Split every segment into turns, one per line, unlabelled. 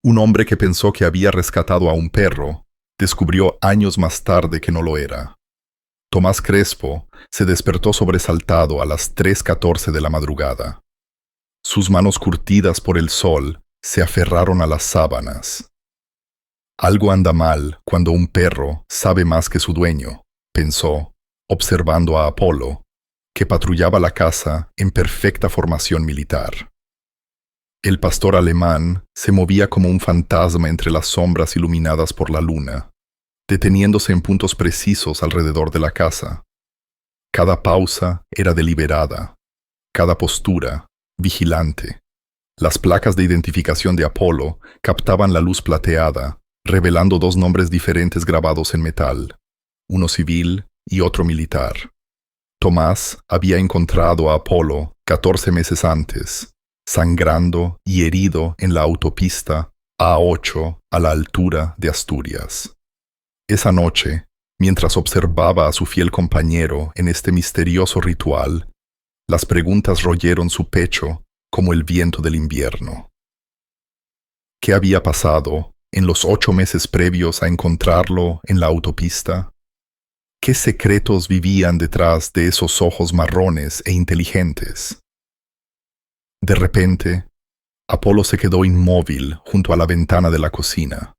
Un hombre que pensó que había rescatado a un perro, descubrió años más tarde que no lo era. Tomás Crespo se despertó sobresaltado a las 3:14 de la madrugada. Sus manos curtidas por el sol se aferraron a las sábanas. Algo anda mal cuando un perro sabe más que su dueño, pensó, observando a Apolo, que patrullaba la casa en perfecta formación militar. El pastor alemán se movía como un fantasma entre las sombras iluminadas por la luna, deteniéndose en puntos precisos alrededor de la casa. Cada pausa era deliberada, cada postura vigilante. Las placas de identificación de Apolo captaban la luz plateada, revelando dos nombres diferentes grabados en metal, uno civil y otro militar. Tomás había encontrado a Apolo 14 meses antes, sangrando y herido en la autopista A8 a la altura de Asturias. Esa noche, mientras observaba a su fiel compañero en este misterioso ritual, las preguntas royeron su pecho como el viento del invierno. ¿Qué había pasado en los 8 meses previos a encontrarlo en la autopista? ¿Qué secretos vivían detrás de esos ojos marrones e inteligentes? De repente, Apolo se quedó inmóvil junto a la ventana de la cocina.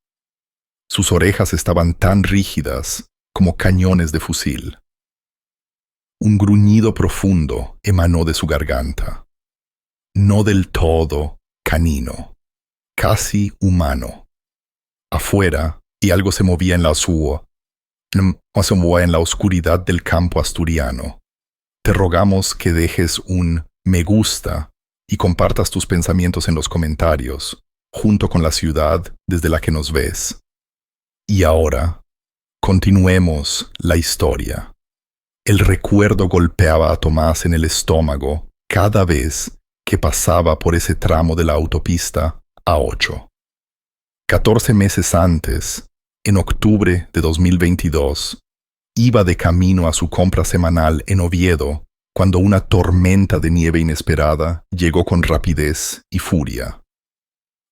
Sus orejas estaban tan rígidas como cañones de fusil. Un gruñido profundo emanó de su garganta. No del todo canino, casi humano. Afuera, y algo se movía en la oscuridad del campo asturiano. Te rogamos que dejes un me gusta y compartas tus pensamientos en los comentarios, junto con la ciudad desde la que nos ves. Y ahora, continuemos la historia. El recuerdo golpeaba a Tomás en el estómago cada vez que pasaba por ese tramo de la autopista A8. 14 meses antes, en octubre de 2022, iba de camino a su compra semanal en Oviedo cuando una tormenta de nieve inesperada llegó con rapidez y furia.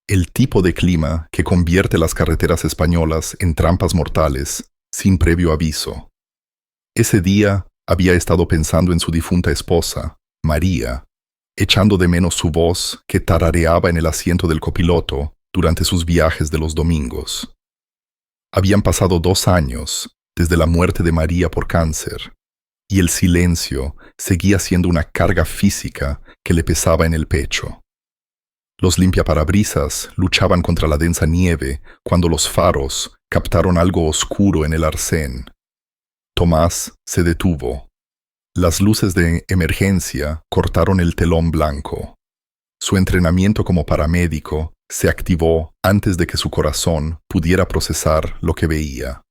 El tipo de clima que convierte las carreteras españolas en trampas mortales sin previo aviso. Ese día había estado pensando en su difunta esposa, María, echando de menos su voz que tarareaba en el asiento del copiloto durante sus viajes de los domingos. Habían pasado 2 años desde la muerte de María por cáncer, y el silencio seguía siendo una carga física que le pesaba en el pecho. Los limpiaparabrisas luchaban contra la densa nieve cuando los faros captaron algo oscuro en el arcén. Tomás se detuvo. Las luces de emergencia cortaron el telón blanco. Su entrenamiento como paramédico se activó antes de que su corazón pudiera procesar lo que veía.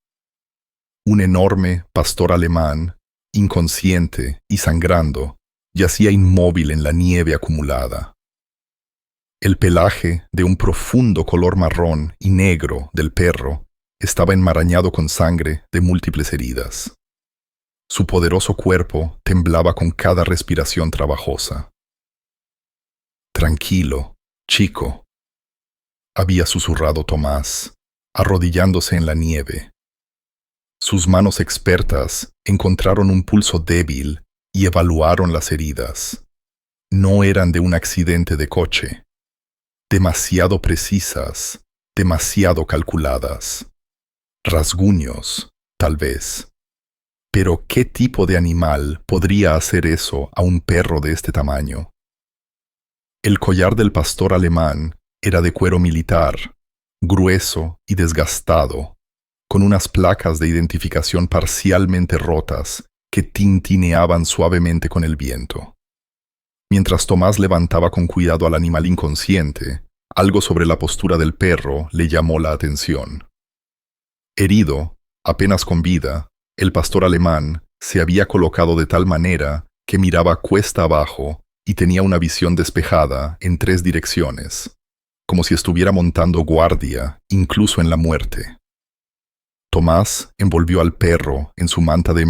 Un enorme pastor alemán, inconsciente y sangrando, yacía inmóvil en la nieve acumulada. El pelaje de un profundo color marrón y negro del perro estaba enmarañado con sangre de múltiples heridas. Su poderoso cuerpo temblaba con cada respiración trabajosa. Tranquilo, chico, había susurrado Tomás, arrodillándose en la nieve. Sus manos expertas encontraron un pulso débil y evaluaron las heridas. No eran de un accidente de coche. Demasiado precisas, demasiado calculadas. Rasguños, tal vez. Pero ¿qué tipo de animal podría hacer eso a un perro de este tamaño? El collar del pastor alemán era de cuero militar, grueso y desgastado, con unas placas de identificación parcialmente rotas que tintineaban suavemente con el viento. Mientras Tomás levantaba con cuidado al animal inconsciente, algo sobre la postura del perro le llamó la atención. Herido, apenas con vida, el pastor alemán se había colocado de tal manera que miraba cuesta abajo y tenía una visión despejada en 3 direcciones, como si estuviera montando guardia incluso en la muerte. Tomás envolvió al perro en su manta de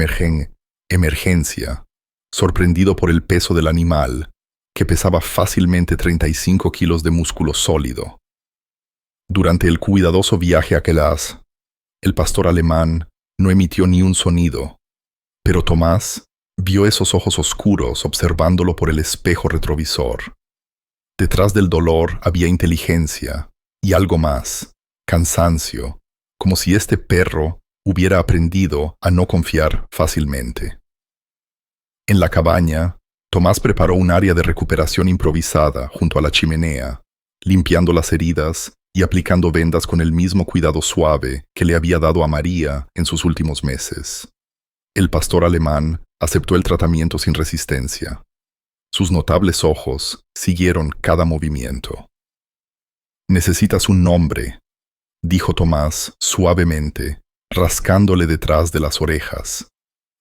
emergencia, sorprendido por el peso del animal, que pesaba fácilmente 35 kilos de músculo sólido. Durante el cuidadoso viaje a Kelas, el pastor alemán no emitió ni un sonido, pero Tomás vio esos ojos oscuros observándolo por el espejo retrovisor. Detrás del dolor había inteligencia y algo más, cansancio, como si este perro hubiera aprendido a no confiar fácilmente. En la cabaña, Tomás preparó un área de recuperación improvisada junto a la chimenea, limpiando las heridas y aplicando vendas con el mismo cuidado suave que le había dado a María en sus últimos meses. El pastor alemán aceptó el tratamiento sin resistencia. Sus notables ojos siguieron cada movimiento. «Necesitas un nombre», dijo Tomás suavemente, rascándole detrás de las orejas.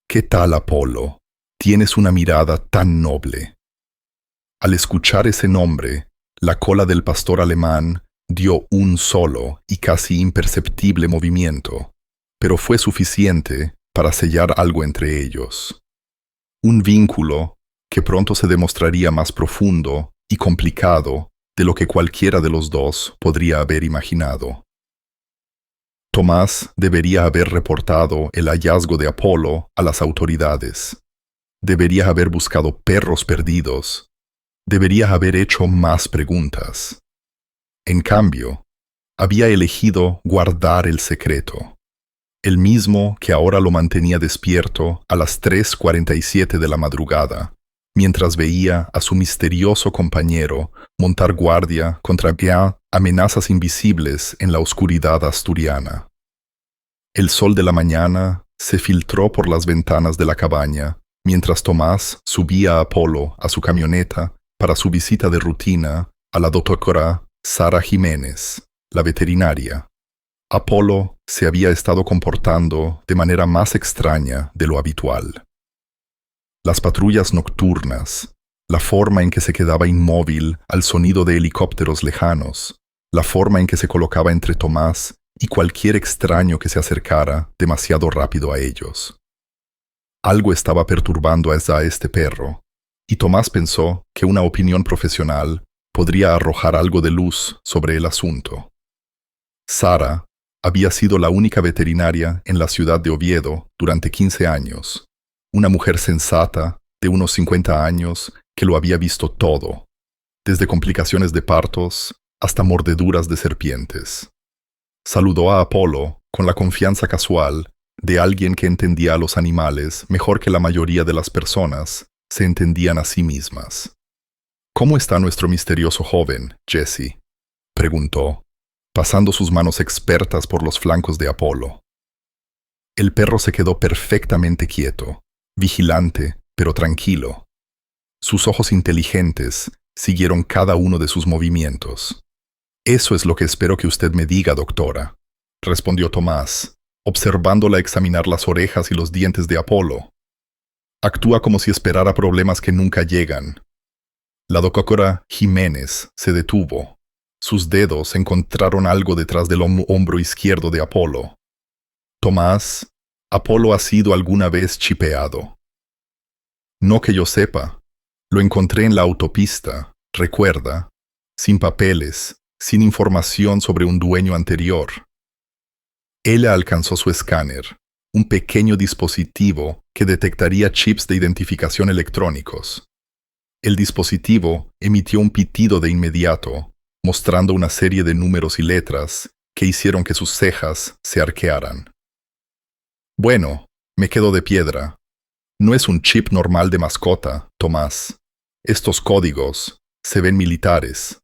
«¿Qué tal, Apolo? Tienes una mirada tan noble». Al escuchar ese nombre, la cola del pastor alemán dio un solo y casi imperceptible movimiento, pero fue suficiente para sellar algo entre ellos. Un vínculo que pronto se demostraría más profundo y complicado de lo que cualquiera de los dos podría haber imaginado. Tomás debería haber reportado el hallazgo de Apolo a las autoridades. Debería haber buscado perros perdidos. Debería haber hecho más preguntas. En cambio, había elegido guardar el secreto, el mismo que ahora lo mantenía despierto a las 3:47 de la madrugada, mientras veía a su misterioso compañero montar guardia contra amenazas invisibles en la oscuridad asturiana. El sol de la mañana se filtró por las ventanas de la cabaña, mientras Tomás subía a Apolo a su camioneta para su visita de rutina a la doctora Sara Jiménez, la veterinaria. Apolo se había estado comportando de manera más extraña de lo habitual. Las patrullas nocturnas, la forma en que se quedaba inmóvil al sonido de helicópteros lejanos, la forma en que se colocaba entre Tomás y cualquier extraño que se acercara demasiado rápido a ellos. Algo estaba perturbando a este perro, y Tomás pensó que una opinión profesional podría arrojar algo de luz sobre el asunto. Sara había sido la única veterinaria en la ciudad de Oviedo durante 15 años, una mujer sensata de unos 50 años que lo había visto todo, desde complicaciones de partos hasta mordeduras de serpientes. Saludó a Apolo con la confianza casual de alguien que entendía a los animales mejor que la mayoría de las personas se entendían a sí mismas. «¿Cómo está nuestro misterioso joven, Jesse?», preguntó, pasando sus manos expertas por los flancos de Apolo. El perro se quedó perfectamente quieto, vigilante, pero tranquilo. Sus ojos inteligentes siguieron cada uno de sus movimientos. «Eso es lo que espero que usted me diga, doctora», respondió Tomás, observándola examinar las orejas y los dientes de Apolo. «Actúa como si esperara problemas que nunca llegan». La doctora Jiménez se detuvo. Sus dedos encontraron algo detrás del hombro izquierdo de Apolo. «Tomás, Apolo ha sido alguna vez chipeado». «No que yo sepa. Lo encontré en la autopista, recuerda, sin papeles, sin información sobre un dueño anterior». Ella alcanzó su escáner, un pequeño dispositivo que detectaría chips de identificación electrónicos. El dispositivo emitió un pitido de inmediato, mostrando una serie de números y letras que hicieron que sus cejas se arquearan. «Bueno, me quedo de piedra. No es un chip normal de mascota, Tomás. Estos códigos se ven militares».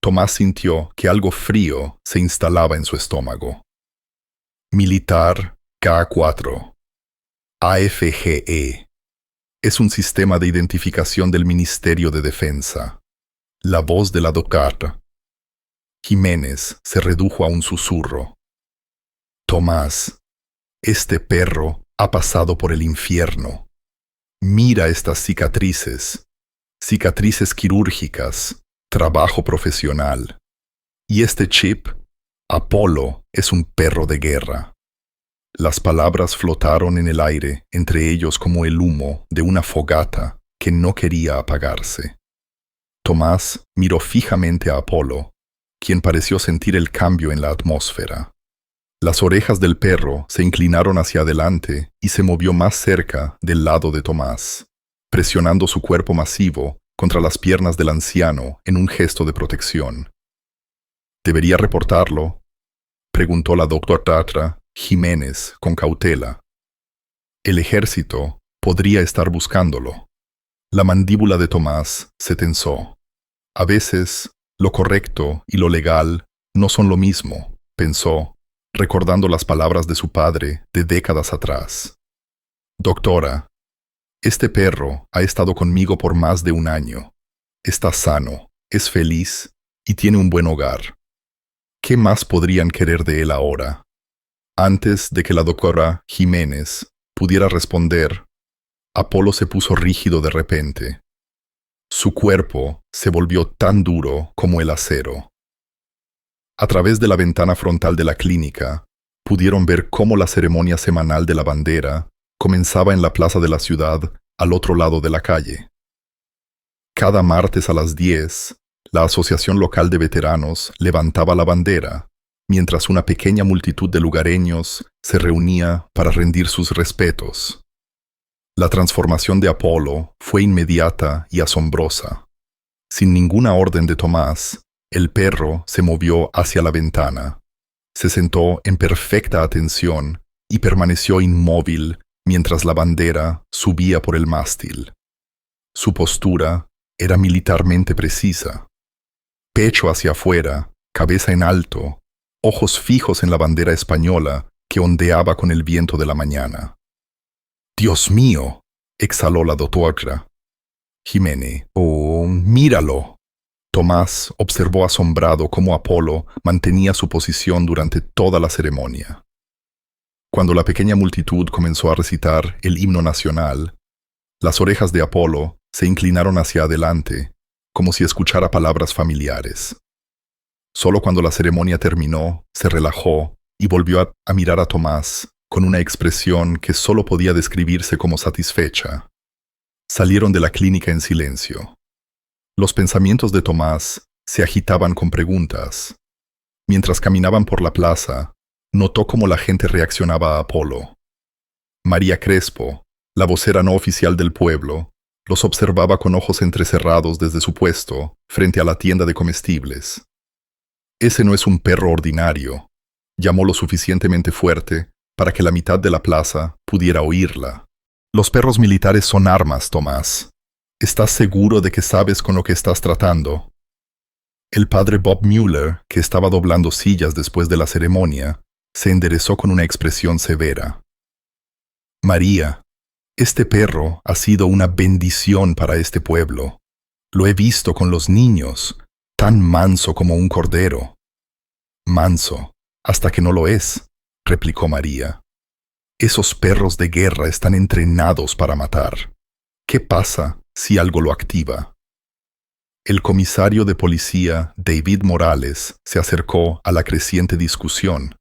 Tomás sintió que algo frío se instalaba en su estómago. Militar K4. AFGE. Es un sistema de identificación del Ministerio de Defensa. La voz de la doctora Jiménez se redujo a un susurro. «Tomás, este perro ha pasado por el infierno. Mira estas cicatrices. Cicatrices quirúrgicas, trabajo profesional. Y este chip, Apolo, es un perro de guerra». Las palabras flotaron en el aire, entre ellos como el humo de una fogata que no quería apagarse. Tomás miró fijamente a Apolo, quien pareció sentir el cambio en la atmósfera. Las orejas del perro se inclinaron hacia adelante y se movió más cerca del lado de Tomás, presionando su cuerpo masivo contra las piernas del anciano en un gesto de protección. ¿Debería reportarlo?, preguntó la doctora Jiménez con cautela. El ejército podría estar buscándolo. La mandíbula de Tomás se tensó. A veces, lo correcto y lo legal no son lo mismo, pensó, recordando las palabras de su padre de décadas atrás. Doctora, este perro ha estado conmigo por más de un año. Está sano, es feliz y tiene un buen hogar. ¿Qué más podrían querer de él ahora? Antes de que la doctora Jiménez pudiera responder, Apolo se puso rígido de repente. Su cuerpo se volvió tan duro como el acero. A través de la ventana frontal de la clínica, pudieron ver cómo la ceremonia semanal de la bandera comenzaba en la plaza de la ciudad al otro lado de la calle. Cada martes a las 10, la Asociación Local de Veteranos levantaba la bandera, mientras una pequeña multitud de lugareños se reunía para rendir sus respetos. La transformación de Apolo fue inmediata y asombrosa. Sin ninguna orden de Tomás, el perro se movió hacia la ventana. Se sentó en perfecta atención y permaneció inmóvil mientras la bandera subía por el mástil. Su postura era militarmente precisa. Pecho hacia afuera, cabeza en alto, ojos fijos en la bandera española que ondeaba con el viento de la mañana. «¡Dios mío!», exhaló la doctora Jiménez. «¡Oh, míralo!». Tomás observó asombrado cómo Apolo mantenía su posición durante toda la ceremonia. Cuando la pequeña multitud comenzó a recitar el himno nacional, las orejas de Apolo se inclinaron hacia adelante, como si escuchara palabras familiares. Solo cuando la ceremonia terminó, se relajó y volvió a mirar a Tomás con una expresión que solo podía describirse como satisfecha. Salieron de la clínica en silencio. Los pensamientos de Tomás se agitaban con preguntas. Mientras caminaban por la plaza, notó cómo la gente reaccionaba a Apolo. María Crespo, la vocera no oficial del pueblo, los observaba con ojos entrecerrados desde su puesto, frente a la tienda de comestibles. «Ese no es un perro ordinario», llamó lo suficientemente fuerte para que la mitad de la plaza pudiera oírla. «Los perros militares son armas, Tomás. ¿Estás seguro de que sabes con lo que estás tratando?». El padre Bob Mueller, que estaba doblando sillas después de la ceremonia, se enderezó con una expresión severa. «María, este perro ha sido una bendición para este pueblo. Lo he visto con los niños, tan manso como un cordero». «Manso, hasta que no lo es», replicó María. «Esos perros de guerra están entrenados para matar. ¿Qué pasa si algo lo activa?». El comisario de policía, David Morales, se acercó a la creciente discusión.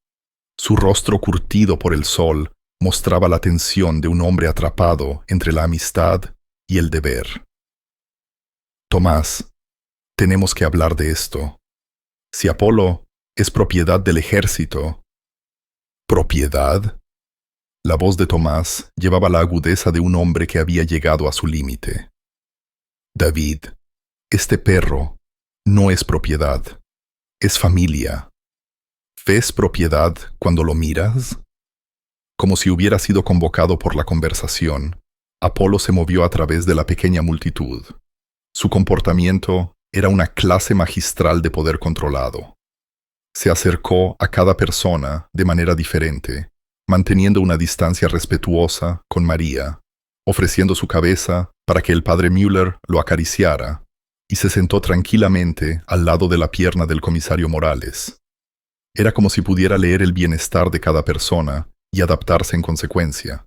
Su rostro curtido por el sol mostraba la tensión de un hombre atrapado entre la amistad y el deber. «Tomás, tenemos que hablar de esto. Si Apolo es propiedad del ejército». «¿Propiedad?». La voz de Tomás llevaba la agudeza de un hombre que había llegado a su límite. «David, este perro no es propiedad, es familia. ¿Ves propiedad cuando lo miras?». Como si hubiera sido convocado por la conversación, Apolo se movió a través de la pequeña multitud. Su comportamiento era una clase magistral de poder controlado. Se acercó a cada persona de manera diferente, manteniendo una distancia respetuosa con María, ofreciendo su cabeza para que el padre Mueller lo acariciara, y se sentó tranquilamente al lado de la pierna del comisario Morales. Era como si pudiera leer el bienestar de cada persona y adaptarse en consecuencia.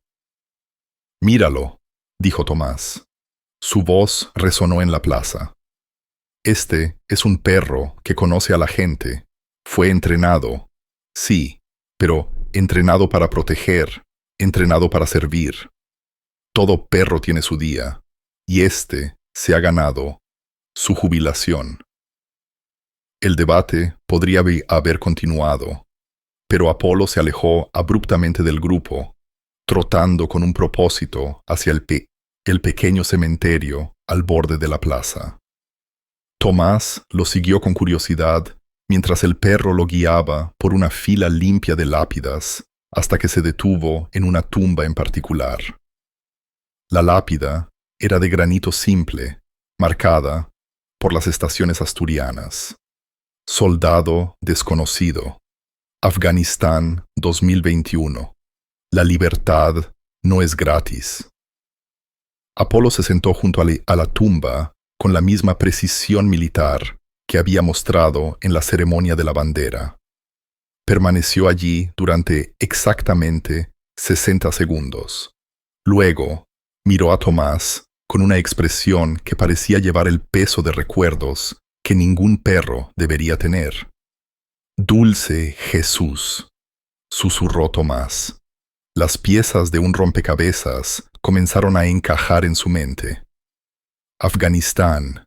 «Míralo», dijo Tomás. Su voz resonó en la plaza. «Este es un perro que conoce a la gente. Fue entrenado, sí, pero entrenado para proteger, entrenado para servir. Todo perro tiene su día, y este se ha ganado su jubilación». El debate podría haber continuado, pero Apolo se alejó abruptamente del grupo, trotando con un propósito hacia el pequeño cementerio al borde de la plaza. Tomás lo siguió con curiosidad mientras el perro lo guiaba por una fila limpia de lápidas hasta que se detuvo en una tumba en particular. La lápida era de granito simple, marcada por las estaciones asturianas. Soldado desconocido. Afganistán 2021. La libertad no es gratis. Apolo se sentó junto a la tumba con la misma precisión militar que había mostrado en la ceremonia de la bandera. Permaneció allí durante exactamente 60 segundos. Luego, miró a Tomás con una expresión que parecía llevar el peso de recuerdos que ningún perro debería tener. «Dulce Jesús», susurró Tomás. Las piezas de un rompecabezas comenzaron a encajar en su mente. Afganistán,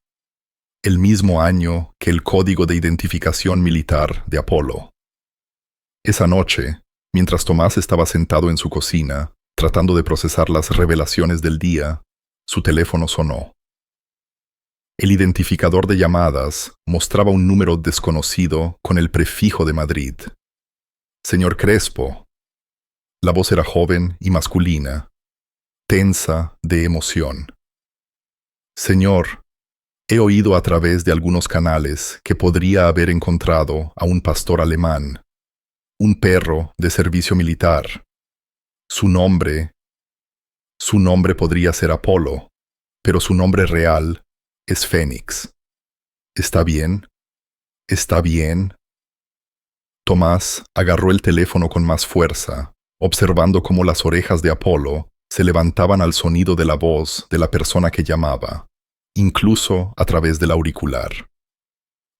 el mismo año que el código de identificación militar de Apolo. Esa noche, mientras Tomás estaba sentado en su cocina, tratando de procesar las revelaciones del día, su teléfono sonó. El identificador de llamadas mostraba un número desconocido con el prefijo de Madrid. «Señor Crespo». La voz era joven y masculina, tensa de emoción. «Señor, he oído a través de algunos canales que podría haber encontrado a un pastor alemán, un perro de servicio militar. Su nombre podría ser Apolo, pero su nombre real es Fénix. ¿Está bien? ¿Está bien?» Tomás agarró el teléfono con más fuerza, observando cómo las orejas de Apolo se levantaban al sonido de la voz de la persona que llamaba, incluso a través del auricular.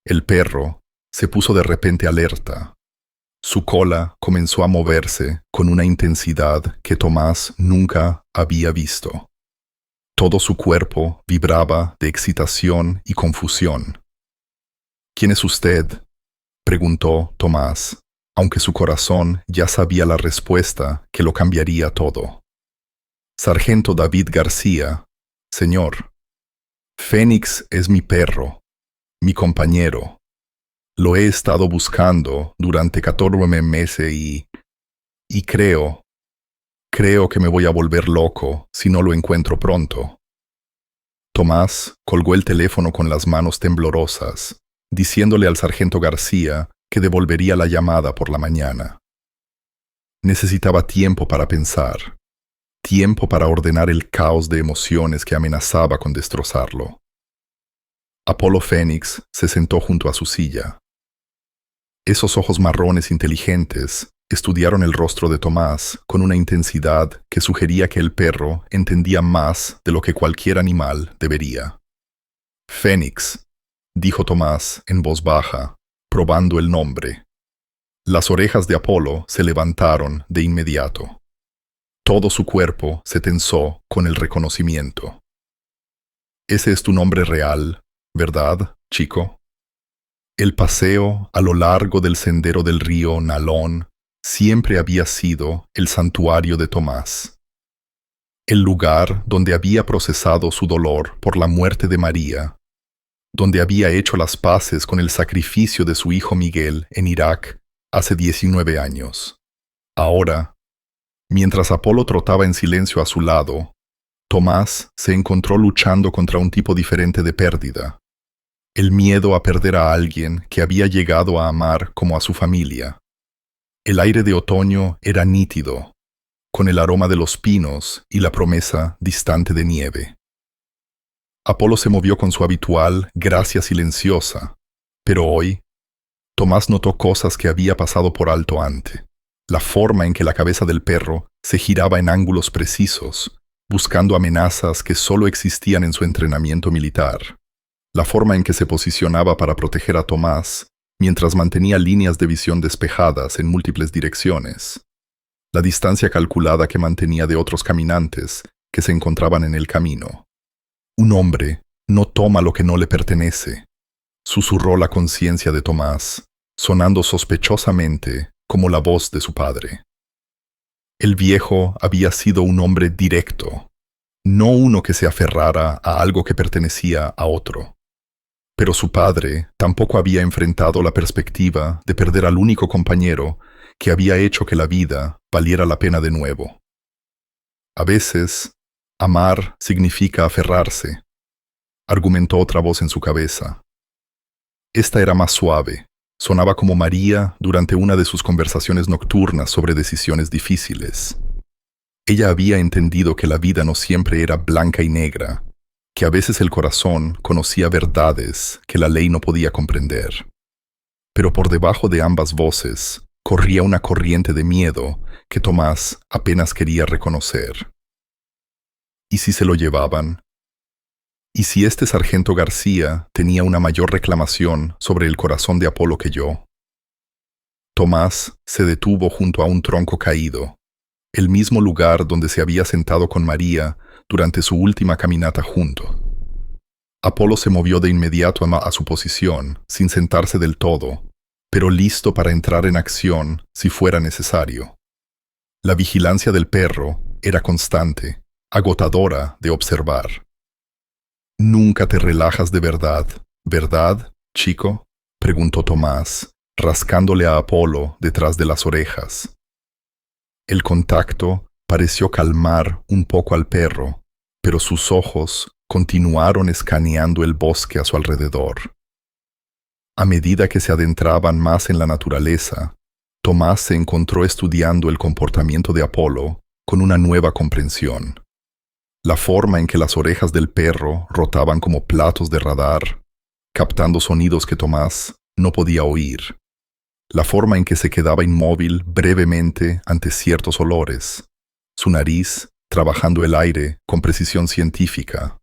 El perro se puso de repente alerta. Su cola comenzó a moverse con una intensidad que Tomás nunca había visto. Todo su cuerpo vibraba de excitación y confusión. «¿Quién es usted?», preguntó Tomás, aunque su corazón ya sabía la respuesta que lo cambiaría todo. «Sargento David García, señor. Fénix es mi perro, mi compañero. Lo he estado buscando durante 14 meses y creo que me voy a volver loco si no lo encuentro pronto». Tomás colgó el teléfono con las manos temblorosas, diciéndole al sargento García que devolvería la llamada por la mañana. Necesitaba tiempo para pensar, tiempo para ordenar el caos de emociones que amenazaba con destrozarlo. Apolo Fénix se sentó junto a su silla. Esos ojos marrones inteligentes estudiaron el rostro de Tomás con una intensidad que sugería que el perro entendía más de lo que cualquier animal debería. «Fénix», dijo Tomás en voz baja, probando el nombre. Las orejas de Apolo se levantaron de inmediato. Todo su cuerpo se tensó con el reconocimiento. «Ese es tu nombre real, ¿verdad, chico?» El paseo a lo largo del sendero del río Nalón siempre había sido el santuario de Tomás. El lugar donde había procesado su dolor por la muerte de María, donde había hecho las paces con el sacrificio de su hijo Miguel en Irak hace 19 años. Ahora, mientras Apolo trotaba en silencio a su lado, Tomás se encontró luchando contra un tipo diferente de pérdida. El miedo a perder a alguien que había llegado a amar como a su familia. El aire de otoño era nítido, con el aroma de los pinos y la promesa distante de nieve. Apolo se movió con su habitual gracia silenciosa, pero hoy, Tomás notó cosas que había pasado por alto antes. La forma en que la cabeza del perro se giraba en ángulos precisos, buscando amenazas que solo existían en su entrenamiento militar. La forma en que se posicionaba para proteger a Tomás, mientras mantenía líneas de visión despejadas en múltiples direcciones. La distancia calculada que mantenía de otros caminantes que se encontraban en el camino. Un hombre no toma lo que no le pertenece. susurró la conciencia de Tomás, sonando sospechosamente como la voz de su padre. El viejo había sido un hombre directo, no uno que se aferrara a algo que pertenecía a otro. Pero su padre tampoco había enfrentado la perspectiva de perder al único compañero que había hecho que la vida valiera la pena de nuevo. A veces, amar significa aferrarse, argumentó otra voz en su cabeza. Esta era más suave, sonaba como María durante una de sus conversaciones nocturnas sobre decisiones difíciles. Ella había entendido que la vida no siempre era blanca y negra, que a veces el corazón conocía verdades que la ley no podía comprender. Pero por debajo de ambas voces corría una corriente de miedo que Tomás apenas quería reconocer. ¿Y si se lo llevaban? ¿Y si este sargento García tenía una mayor reclamación sobre el corazón de Apolo que yo? Tomás se detuvo junto a un tronco caído, el mismo lugar donde se había sentado con María durante su última caminata junto. Apolo se movió de inmediato a su posición, sin sentarse del todo, pero listo para entrar en acción si fuera necesario. La vigilancia del perro era constante, agotadora de observar. «Nunca te relajas de verdad, ¿verdad, chico?», preguntó Tomás, rascándole a Apolo detrás de las orejas. El contacto pareció calmar un poco al perro, pero sus ojos continuaron escaneando el bosque a su alrededor. A medida que se adentraban más en la naturaleza, Tomás se encontró estudiando el comportamiento de Apolo con una nueva comprensión. La forma en que las orejas del perro rotaban como platos de radar, captando sonidos que Tomás no podía oír. La forma en que se quedaba inmóvil brevemente ante ciertos olores. Su nariz trabajando el aire con precisión científica.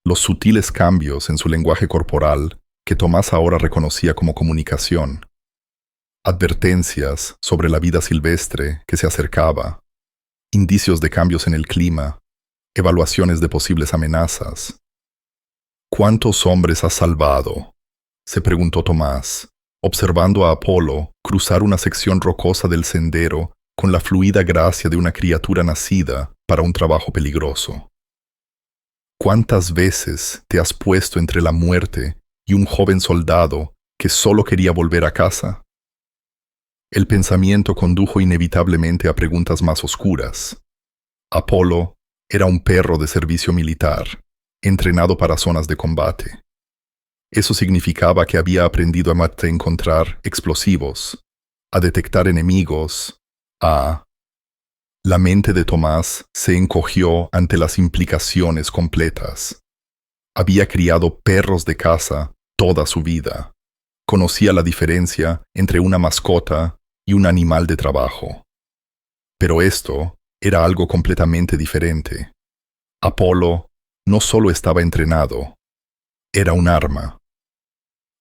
Los sutiles cambios en su lenguaje corporal que Tomás ahora reconocía como comunicación. Advertencias sobre la vida silvestre que se acercaba. Indicios de cambios en el clima. Evaluaciones de posibles amenazas. ¿Cuántos hombres has salvado?, se preguntó Tomás, observando a Apolo cruzar una sección rocosa del sendero con la fluida gracia de una criatura nacida para un trabajo peligroso. ¿Cuántas veces te has puesto entre la muerte y un joven soldado que solo quería volver a casa? El pensamiento condujo inevitablemente a preguntas más oscuras. Apolo era un perro de servicio militar, entrenado para zonas de combate. Eso significaba que había aprendido a encontrar explosivos, a detectar enemigos, La mente de Tomás se encogió ante las implicaciones completas. Había criado perros de caza toda su vida. Conocía la diferencia entre una mascota y un animal de trabajo. Pero esto era algo completamente diferente. Apolo no solo estaba entrenado, era un arma.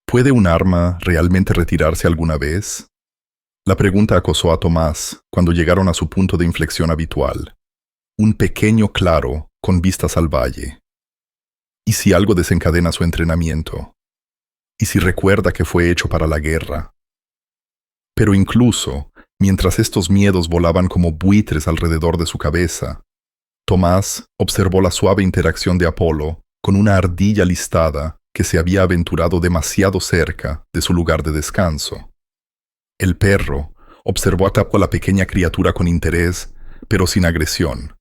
¿Puede un arma realmente retirarse alguna vez? La pregunta acosó a Tomás cuando llegaron a su punto de inflexión habitual, un pequeño claro con vistas al valle. ¿Y si algo desencadena su entrenamiento? ¿Y si recuerda que fue hecho para la guerra? Pero incluso, mientras estos miedos volaban como buitres alrededor de su cabeza, Tomás observó la suave interacción de Apolo con una ardilla listada que se había aventurado demasiado cerca de su lugar de descanso. El perro observó a la pequeña criatura con interés, pero sin agresión.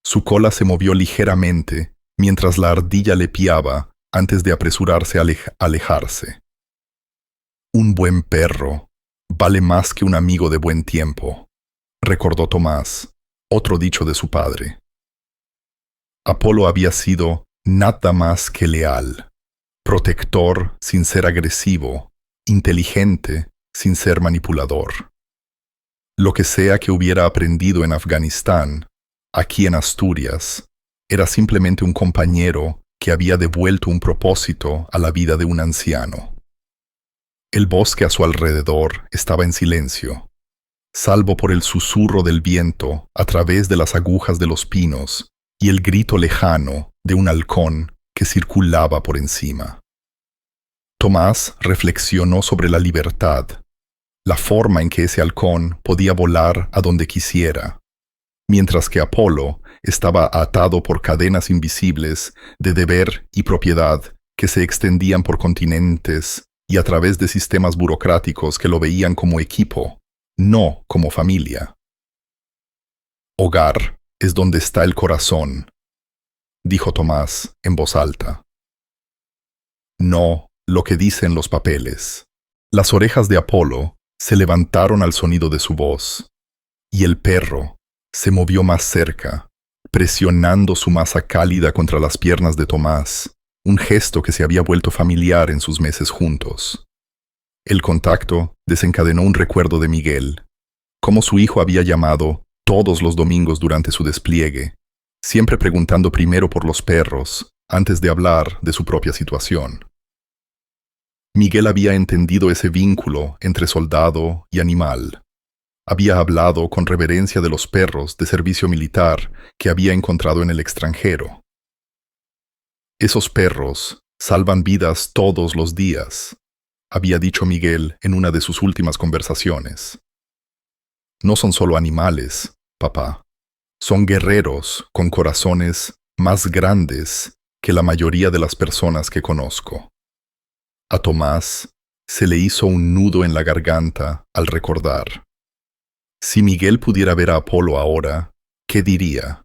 Su cola se movió ligeramente mientras la ardilla le piaba antes de apresurarse a alejarse. Un buen perro vale más que un amigo de buen tiempo, recordó Tomás, otro dicho de su padre. Apolo había sido nada más que leal, protector sin ser agresivo, inteligente sin ser manipulador. Lo que sea que hubiera aprendido en Afganistán, aquí en Asturias, era simplemente un compañero que había devuelto un propósito a la vida de un anciano. El bosque a su alrededor estaba en silencio, salvo por el susurro del viento a través de las agujas de los pinos y el grito lejano de un halcón que circulaba por encima. Tomás reflexionó sobre la libertad, la forma en que ese halcón podía volar a donde quisiera, mientras que Apolo estaba atado por cadenas invisibles de deber y propiedad que se extendían por continentes y a través de sistemas burocráticos que lo veían como equipo, no como familia. Hogar es donde está el corazón, dijo Tomás en voz alta. No lo que dicen los papeles. Las orejas de Apolo se levantaron al sonido de su voz, y el perro se movió más cerca, presionando su masa cálida contra las piernas de Tomás, un gesto que se había vuelto familiar en sus meses juntos. El contacto desencadenó un recuerdo de Miguel, cómo su hijo había llamado todos los domingos durante su despliegue, siempre preguntando primero por los perros antes de hablar de su propia situación. Miguel había entendido ese vínculo entre soldado y animal. Había hablado con reverencia de los perros de servicio militar que había encontrado en el extranjero. Esos perros salvan vidas todos los días, había dicho Miguel en una de sus últimas conversaciones. No son solo animales, papá. Son guerreros con corazones más grandes que la mayoría de las personas que conozco. A Tomás se le hizo un nudo en la garganta al recordar. Si Miguel pudiera ver a Apolo ahora, ¿qué diría?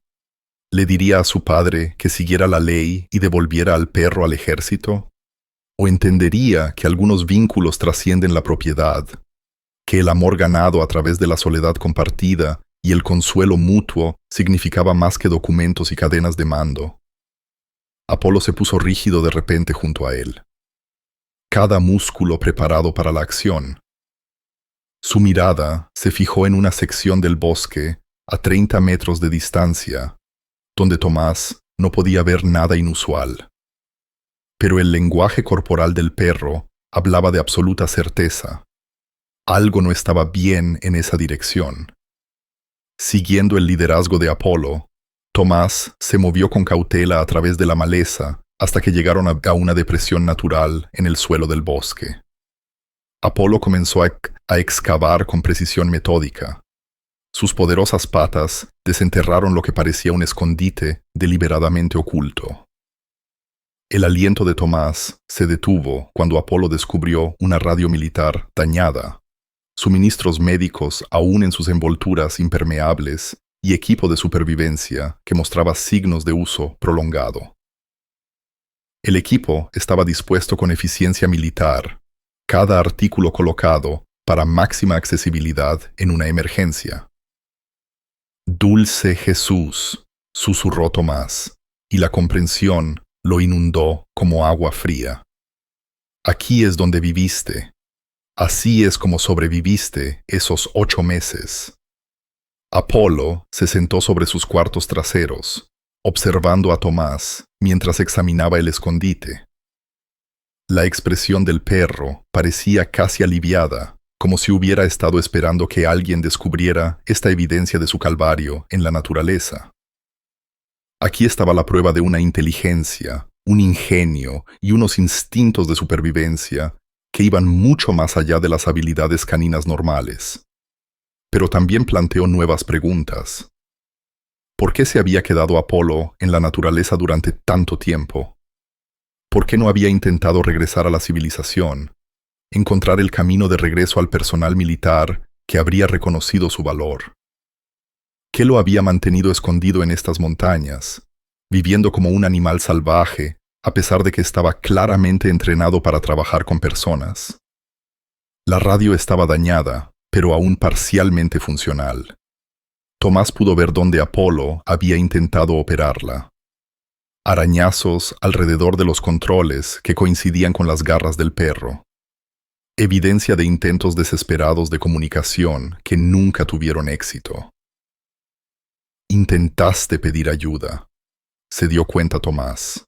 ¿Le diría a su padre que siguiera la ley y devolviera al perro al ejército? ¿O entendería que algunos vínculos trascienden la propiedad, que el amor ganado a través de la soledad compartida y el consuelo mutuo significaba más que documentos y cadenas de mando? Apolo se puso rígido de repente junto a él, cada músculo preparado para la acción. Su mirada se fijó en una sección del bosque a 30 metros de distancia, donde Tomás no podía ver nada inusual. Pero el lenguaje corporal del perro hablaba de absoluta certeza. Algo no estaba bien en esa dirección. Siguiendo el liderazgo de Apolo, Tomás se movió con cautela a través de la maleza hasta que llegaron a una depresión natural en el suelo del bosque. Apolo comenzó a excavar con precisión metódica. Sus poderosas patas desenterraron lo que parecía un escondite deliberadamente oculto. El aliento de Tomás se detuvo cuando Apolo descubrió una radio militar dañada, suministros médicos aún en sus envolturas impermeables y equipo de supervivencia que mostraba signos de uso prolongado. El equipo estaba dispuesto con eficiencia militar, cada artículo colocado para máxima accesibilidad en una emergencia. «Dulce Jesús», susurró Tomás, y la comprensión lo inundó como agua fría. «Aquí es donde viviste. Así es como sobreviviste esos 8 meses». Apolo se sentó sobre sus cuartos traseros, observando a Tomás mientras examinaba el escondite. La expresión del perro parecía casi aliviada, como si hubiera estado esperando que alguien descubriera esta evidencia de su calvario en la naturaleza. Aquí estaba la prueba de una inteligencia, un ingenio y unos instintos de supervivencia que iban mucho más allá de las habilidades caninas normales. Pero también planteó nuevas preguntas. ¿Por qué se había quedado Apolo en la naturaleza durante tanto tiempo? ¿Por qué no había intentado regresar a la civilización, encontrar el camino de regreso al personal militar que habría reconocido su valor? ¿Qué lo había mantenido escondido en estas montañas, viviendo como un animal salvaje, a pesar de que estaba claramente entrenado para trabajar con personas? La radio estaba dañada, pero aún parcialmente funcional. Tomás pudo ver dónde Apolo había intentado operarla. Arañazos alrededor de los controles que coincidían con las garras del perro. Evidencia de intentos desesperados de comunicación que nunca tuvieron éxito. Intentaste pedir ayuda, se dio cuenta Tomás.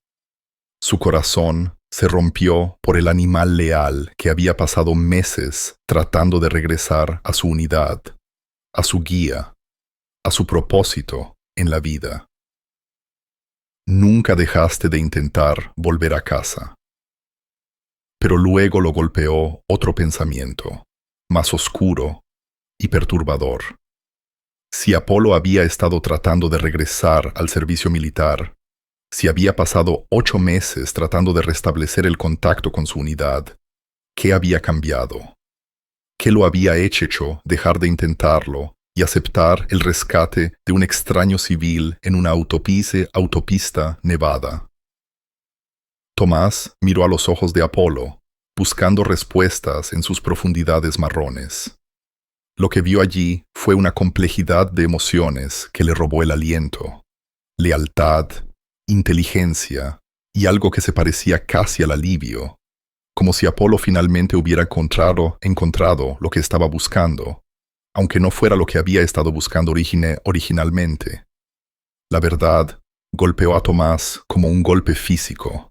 Su corazón se rompió por el animal leal que había pasado meses tratando de regresar a su unidad, a su guía, a su propósito en la vida. Nunca dejaste de intentar volver a casa. Pero luego lo golpeó otro pensamiento, más oscuro y perturbador. Si Apolo había estado tratando de regresar al servicio militar, si había pasado 8 meses tratando de restablecer el contacto con su unidad, ¿qué había cambiado? ¿Qué lo había hecho dejar de intentarlo y aceptar el rescate de un extraño civil en una autopista nevada? Tomás miró a los ojos de Apolo, buscando respuestas en sus profundidades marrones. Lo que vio allí fue una complejidad de emociones que le robó el aliento, lealtad, inteligencia y algo que se parecía casi al alivio, como si Apolo finalmente hubiera encontrado lo que estaba buscando, aunque no fuera lo que había estado buscando originalmente. La verdad golpeó a Tomás como un golpe físico.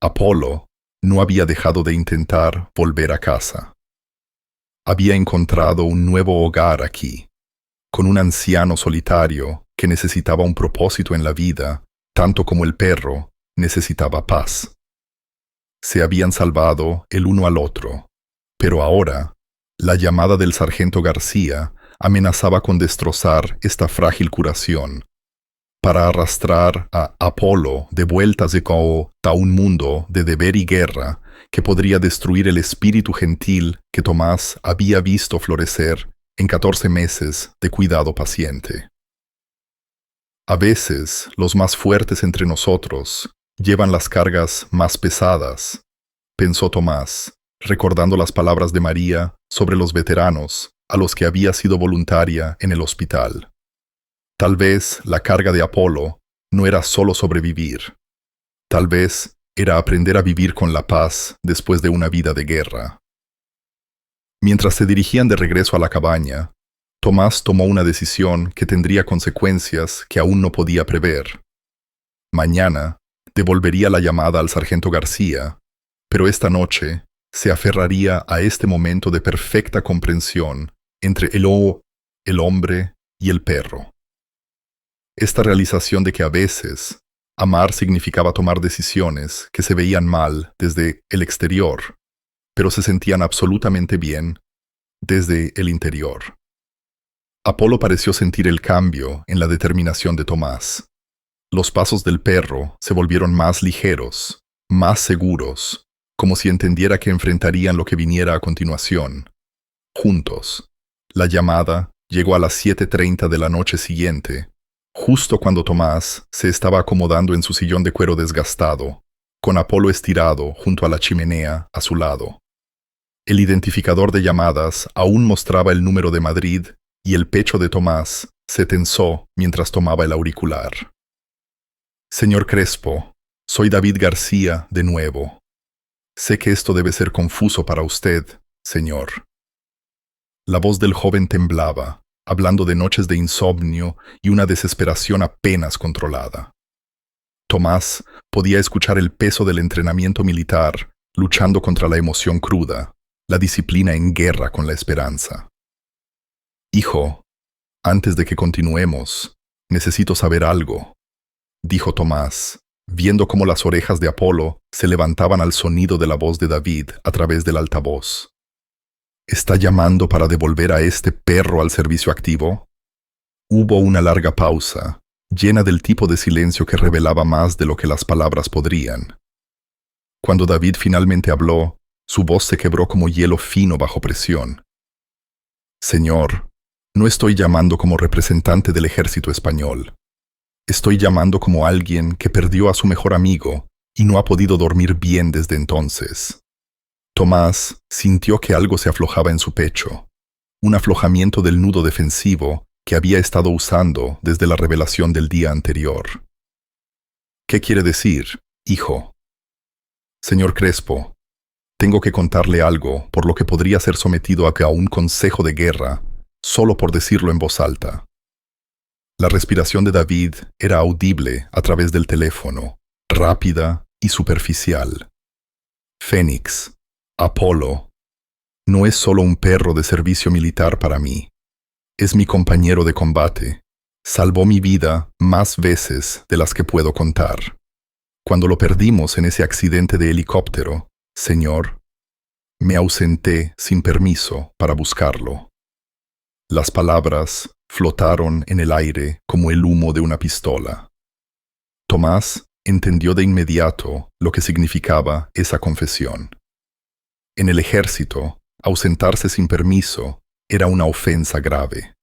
Apolo no había dejado de intentar volver a casa. Había encontrado un nuevo hogar aquí, con un anciano solitario que necesitaba un propósito en la vida, tanto como el perro necesitaba paz. Se habían salvado el uno al otro, pero ahora, la llamada del sargento García amenazaba con destrozar esta frágil curación, para arrastrar a Apolo de vuelta a un mundo de deber y guerra que podría destruir el espíritu gentil que Tomás había visto florecer en 14 meses de cuidado paciente. A veces, los más fuertes entre nosotros llevan las cargas más pesadas, pensó Tomás, recordando las palabras de María sobre los veteranos a los que había sido voluntaria en el hospital. Tal vez la carga de Apolo no era solo sobrevivir. Tal vez era aprender a vivir con la paz después de una vida de guerra. Mientras se dirigían de regreso a la cabaña, Tomás tomó una decisión que tendría consecuencias que aún no podía prever. Mañana devolvería la llamada al sargento García, pero esta noche se aferraría a este momento de perfecta comprensión entre el hombre y el perro. Esta realización de que a veces amar significaba tomar decisiones que se veían mal desde el exterior, pero se sentían absolutamente bien desde el interior. Apolo pareció sentir el cambio en la determinación de Tomás. Los pasos del perro se volvieron más ligeros, más seguros, como si entendiera que enfrentarían lo que viniera a continuación. Juntos. La llamada llegó a las 7:30 de la noche siguiente, justo cuando Tomás se estaba acomodando en su sillón de cuero desgastado, con Apolo estirado junto a la chimenea a su lado. El identificador de llamadas aún mostraba el número de Madrid y el pecho de Tomás se tensó mientras tomaba el auricular. Señor Crespo, soy David García de nuevo. Sé que esto debe ser confuso para usted, señor. La voz del joven temblaba, hablando de noches de insomnio y una desesperación apenas controlada. Tomás podía escuchar el peso del entrenamiento militar, luchando contra la emoción cruda, la disciplina en guerra con la esperanza. Hijo, antes de que continuemos, necesito saber algo, dijo Tomás, viendo cómo las orejas de Apolo se levantaban al sonido de la voz de David a través del altavoz. ¿Está llamando para devolver a este perro al servicio activo? Hubo una larga pausa, llena del tipo de silencio que revelaba más de lo que las palabras podrían. Cuando David finalmente habló, su voz se quebró como hielo fino bajo presión. Señor, no estoy llamando como representante del ejército español. Estoy llamando como alguien que perdió a su mejor amigo y no ha podido dormir bien desde entonces. Tomás sintió que algo se aflojaba en su pecho, un aflojamiento del nudo defensivo que había estado usando desde la revelación del día anterior. ¿Qué quiere decir, hijo? Señor Crespo, tengo que contarle algo por lo que podría ser sometido a un consejo de guerra, solo por decirlo en voz alta. La respiración de David era audible a través del teléfono, rápida y superficial. Fénix, Apolo, no es solo un perro de servicio militar para mí. Es mi compañero de combate. Salvó mi vida más veces de las que puedo contar. Cuando lo perdimos en ese accidente de helicóptero, Señor, me ausenté sin permiso para buscarlo. Las palabras flotaron en el aire como el humo de una pistola. Tomás entendió de inmediato lo que significaba esa confesión. En el ejército, ausentarse sin permiso era una ofensa grave.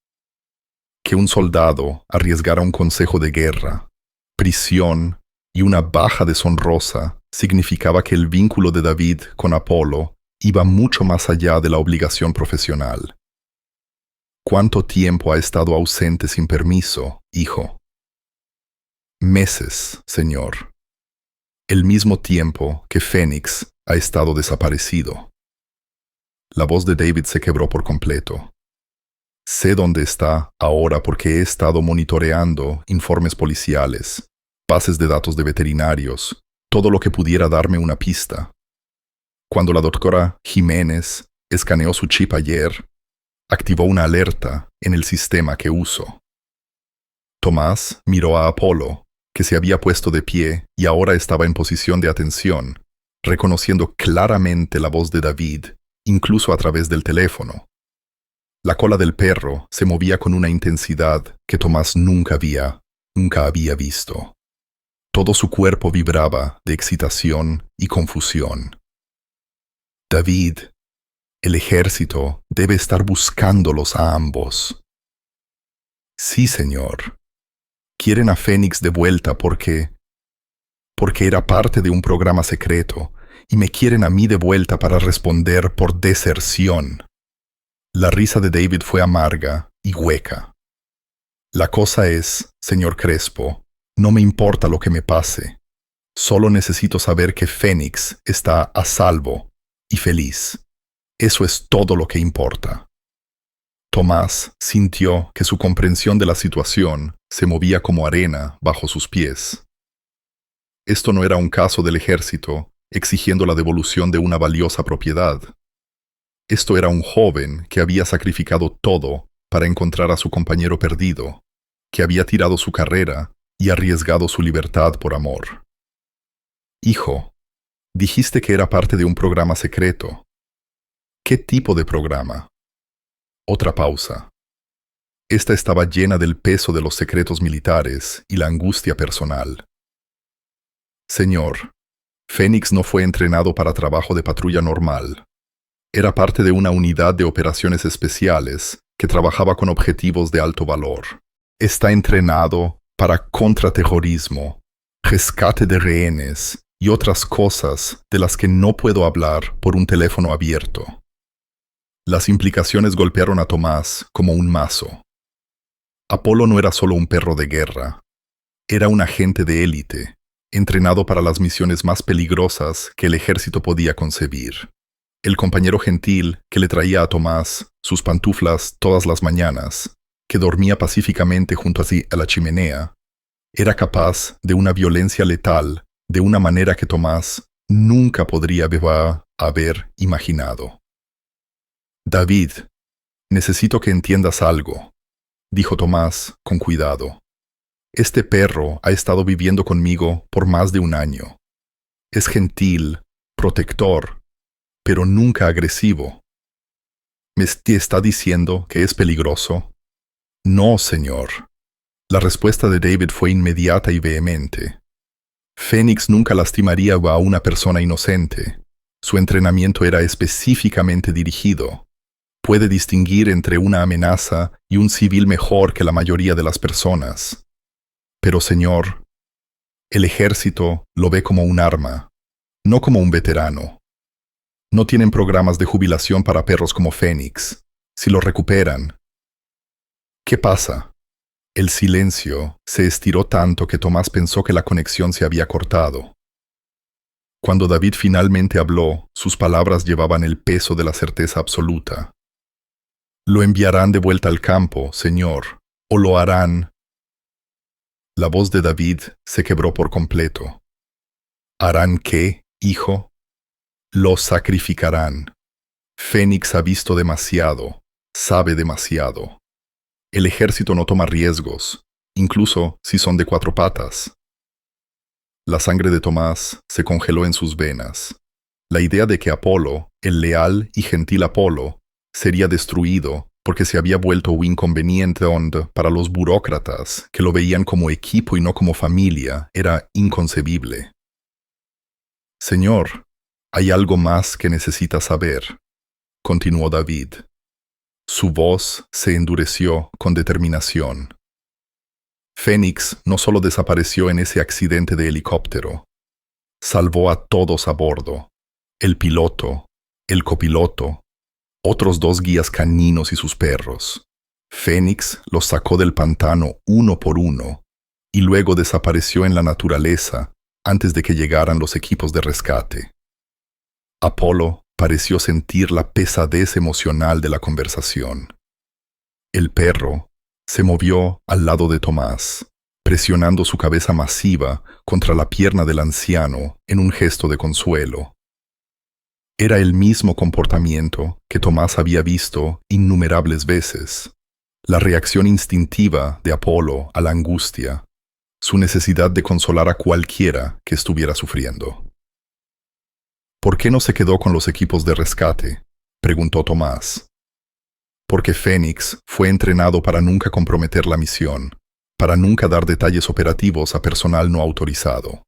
Que un soldado arriesgara un consejo de guerra, prisión y una baja deshonrosa significaba que el vínculo de David con Apolo iba mucho más allá de la obligación profesional. ¿Cuánto tiempo ha estado ausente sin permiso, hijo? Meses, señor. El mismo tiempo que Fénix ha estado desaparecido. La voz de David se quebró por completo. Sé dónde está ahora porque he estado monitoreando informes policiales, bases de datos de veterinarios, todo lo que pudiera darme una pista. Cuando la doctora Jiménez escaneó su chip ayer, activó una alerta en el sistema que uso. Tomás miró a Apolo, que se había puesto de pie y ahora estaba en posición de atención, reconociendo claramente la voz de David, incluso a través del teléfono. La cola del perro se movía con una intensidad que Tomás nunca había visto. Todo su cuerpo vibraba de excitación y confusión. David, el ejército debe estar buscándolos a ambos. Sí, señor. Quieren a Fénix de vuelta porque era parte de un programa secreto y me quieren a mí de vuelta para responder por deserción. La risa de David fue amarga y hueca. La cosa es, señor Crespo, no me importa lo que me pase. Solo necesito saber que Fénix está a salvo y feliz. Eso es todo lo que importa. Tomás sintió que su comprensión de la situación se movía como arena bajo sus pies. Esto no era un caso del ejército exigiendo la devolución de una valiosa propiedad. Esto era un joven que había sacrificado todo para encontrar a su compañero perdido, que había tirado su carrera y arriesgado su libertad por amor. Hijo, dijiste que era parte de un programa secreto. ¿Qué tipo de programa? Otra pausa. Esta estaba llena del peso de los secretos militares y la angustia personal. Señor, Fénix no fue entrenado para trabajo de patrulla normal. Era parte de una unidad de operaciones especiales que trabajaba con objetivos de alto valor. Está entrenado para contraterrorismo, rescate de rehenes y otras cosas de las que no puedo hablar por un teléfono abierto. Las implicaciones golpearon a Tomás como un mazo. Apolo no era solo un perro de guerra. Era un agente de élite, entrenado para las misiones más peligrosas que el ejército podía concebir. El compañero gentil que le traía a Tomás sus pantuflas todas las mañanas, que dormía pacíficamente junto a la chimenea, era capaz de una violencia letal de una manera que Tomás nunca podría haber imaginado. David, necesito que entiendas algo, dijo Tomás con cuidado. Este perro ha estado viviendo conmigo por más de un año. Es gentil, protector, pero nunca agresivo. ¿Me está diciendo que es peligroso? No, señor. La respuesta de David fue inmediata y vehemente. Fénix nunca lastimaría a una persona inocente. Su entrenamiento era específicamente dirigido. Puede distinguir entre una amenaza y un civil mejor que la mayoría de las personas. Pero, señor, el ejército lo ve como un arma, no como un veterano. No tienen programas de jubilación para perros como Fénix. Si lo recuperan. ¿Qué pasa? El silencio se estiró tanto que Tomás pensó que la conexión se había cortado. Cuando David finalmente habló, sus palabras llevaban el peso de la certeza absoluta. Lo enviarán de vuelta al campo, señor, o lo harán. La voz de David se quebró por completo. ¿Harán qué, hijo? Lo sacrificarán. Fénix ha visto demasiado, sabe demasiado. El ejército no toma riesgos, incluso si son de 4 patas. La sangre de Tomás se congeló en sus venas. La idea de que Apolo, el leal y gentil Apolo, sería destruido porque se había vuelto un inconveniente para los burócratas que lo veían como equipo y no como familia era inconcebible. Señor, hay algo más que necesita saber, continuó David. Su voz se endureció con determinación. Fénix no solo desapareció en ese accidente de helicóptero, salvó a todos a bordo, el piloto, el copiloto, otros 2 guías caninos y sus perros. Fénix los sacó del pantano uno por uno y luego desapareció en la naturaleza antes de que llegaran los equipos de rescate. Apolo pareció sentir la pesadez emocional de la conversación. El perro se movió al lado de Tomás, presionando su cabeza masiva contra la pierna del anciano en un gesto de consuelo. Era el mismo comportamiento que Tomás había visto innumerables veces, la reacción instintiva de Apolo a la angustia, su necesidad de consolar a cualquiera que estuviera sufriendo. ¿Por qué no se quedó con los equipos de rescate?, preguntó Tomás. Porque Fénix fue entrenado para nunca comprometer la misión, para nunca dar detalles operativos a personal no autorizado.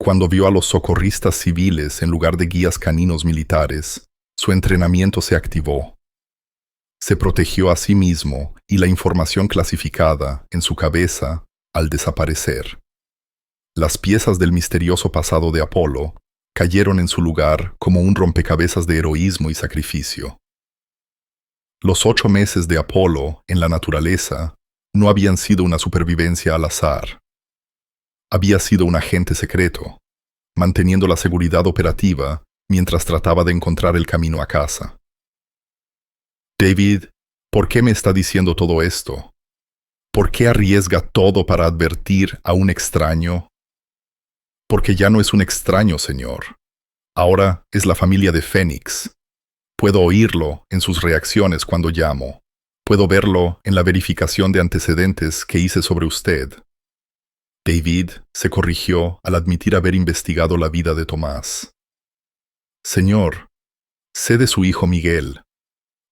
Cuando vio a los socorristas civiles en lugar de guías caninos militares, su entrenamiento se activó. Se protegió a sí mismo y la información clasificada en su cabeza al desaparecer. Las piezas del misterioso pasado de Apolo cayeron en su lugar como un rompecabezas de heroísmo y sacrificio. Los 8 meses de Apolo en la naturaleza no habían sido una supervivencia al azar. Había sido un agente secreto, manteniendo la seguridad operativa mientras trataba de encontrar el camino a casa. David, ¿por qué me está diciendo todo esto? ¿Por qué arriesga todo para advertir a un extraño? Porque ya no es un extraño, señor. Ahora es la familia de Fénix. Puedo oírlo en sus reacciones cuando llamo. Puedo verlo en la verificación de antecedentes que hice sobre usted. David se corrigió al admitir haber investigado la vida de Tomás. Señor, sé de su hijo Miguel.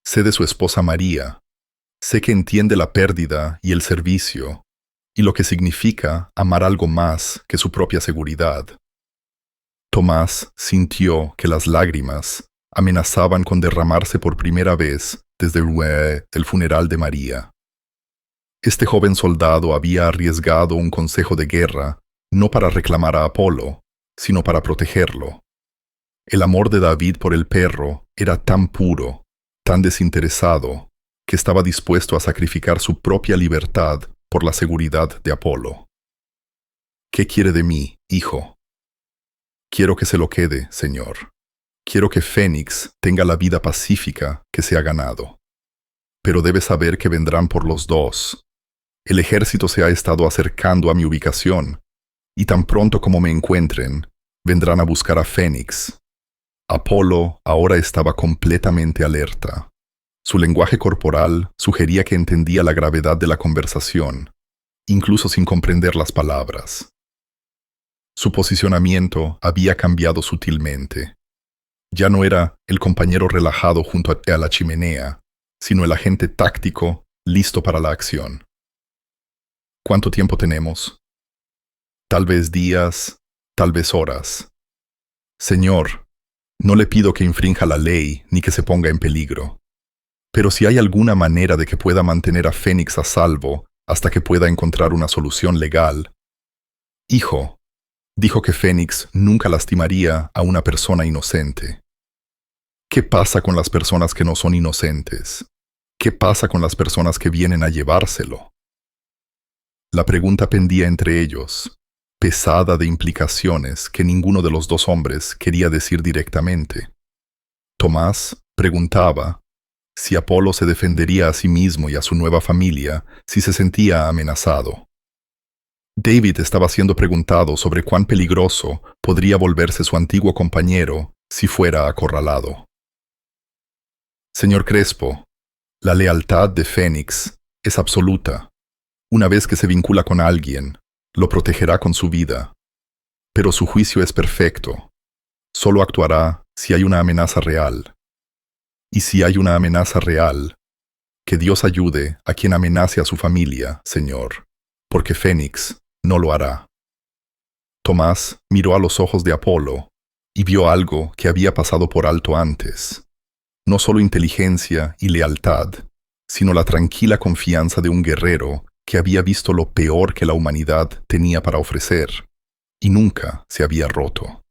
Sé de su esposa María. Sé que entiende la pérdida y el servicio, y lo que significa amar algo más que su propia seguridad. Tomás sintió que las lágrimas amenazaban con derramarse por primera vez desde el funeral de María. Este joven soldado había arriesgado un consejo de guerra no para reclamar a Apolo, sino para protegerlo. El amor de David por el perro era tan puro, tan desinteresado, que estaba dispuesto a sacrificar su propia libertad por la seguridad de Apolo. ¿Qué quiere de mí, hijo? Quiero que se lo quede, señor. Quiero que Fénix tenga la vida pacífica que se ha ganado. Pero debe saber que vendrán por los dos. El ejército se ha estado acercando a mi ubicación, y tan pronto como me encuentren, vendrán a buscar a Fénix. Apolo ahora estaba completamente alerta. Su lenguaje corporal sugería que entendía la gravedad de la conversación, incluso sin comprender las palabras. Su posicionamiento había cambiado sutilmente. Ya no era el compañero relajado junto a la chimenea, sino el agente táctico listo para la acción. ¿Cuánto tiempo tenemos? Tal vez días, tal vez horas. Señor, no le pido que infrinja la ley ni que se ponga en peligro. Pero si hay alguna manera de que pueda mantener a Fénix a salvo hasta que pueda encontrar una solución legal. Hijo, dijo que Fénix nunca lastimaría a una persona inocente. ¿Qué pasa con las personas que no son inocentes? ¿Qué pasa con las personas que vienen a llevárselo? La pregunta pendía entre ellos, pesada de implicaciones que ninguno de los 2 hombres quería decir directamente. Tomás preguntaba si Apolo se defendería a sí mismo y a su nueva familia si se sentía amenazado. David estaba siendo preguntado sobre cuán peligroso podría volverse su antiguo compañero si fuera acorralado. Señor Crespo, la lealtad de Fénix es absoluta. Una vez que se vincula con alguien, lo protegerá con su vida. Pero su juicio es perfecto. Solo actuará si hay una amenaza real. Y si hay una amenaza real, que Dios ayude a quien amenace a su familia, Señor, porque Fénix no lo hará. Tomás miró a los ojos de Apolo y vio algo que había pasado por alto antes. No solo inteligencia y lealtad, sino la tranquila confianza de un guerrero que había visto lo peor que la humanidad tenía para ofrecer, y nunca se había roto.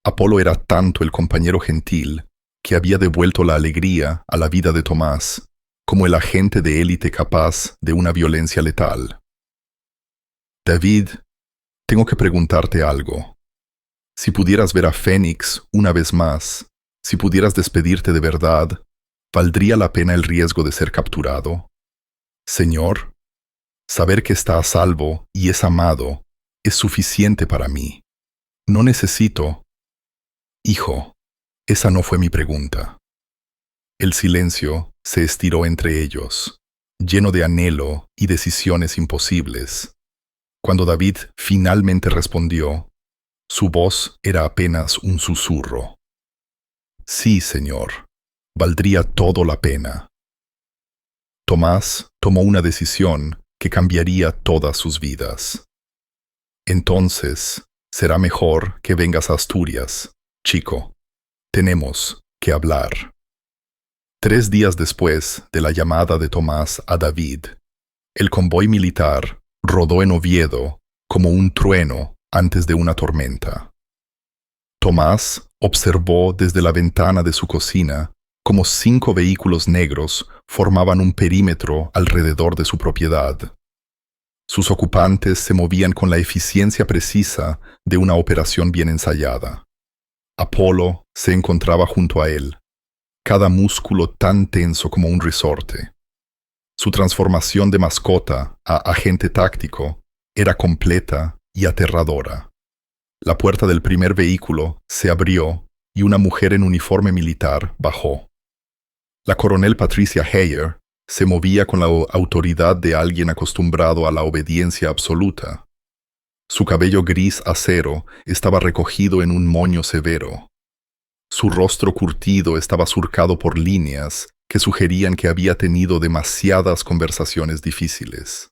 Apolo era tanto el compañero gentil que había devuelto la alegría a la vida de Tomás, como el agente de élite capaz de una violencia letal. David, tengo que preguntarte algo. Si pudieras ver a Fénix una vez más, si pudieras despedirte de verdad, ¿valdría la pena el riesgo de ser capturado? Señor, saber que está a salvo y es amado es suficiente para mí. No necesito... Hijo, esa no fue mi pregunta. El silencio se estiró entre ellos, lleno de anhelo y decisiones imposibles. Cuando David finalmente respondió, su voz era apenas un susurro. Sí, Señor, valdría todo la pena. Tomás tomó una decisión que cambiaría todas sus vidas. Entonces, será mejor que vengas a Asturias, chico. Tenemos que hablar. 3 días después de la llamada de Tomás a David, el convoy militar rodó en Oviedo como un trueno antes de una tormenta. Tomás observó desde la ventana de su cocina cómo 5 vehículos negros formaban un perímetro alrededor de su propiedad. Sus ocupantes se movían con la eficiencia precisa de una operación bien ensayada. Apolo se encontraba junto a él, cada músculo tan tenso como un resorte. Su transformación de mascota a agente táctico era completa y aterradora. La puerta del primer vehículo se abrió y una mujer en uniforme militar bajó. La coronel Patricia Heyer se movía con la autoridad de alguien acostumbrado a la obediencia absoluta. Su cabello gris acero estaba recogido en un moño severo. Su rostro curtido estaba surcado por líneas que sugerían que había tenido demasiadas conversaciones difíciles.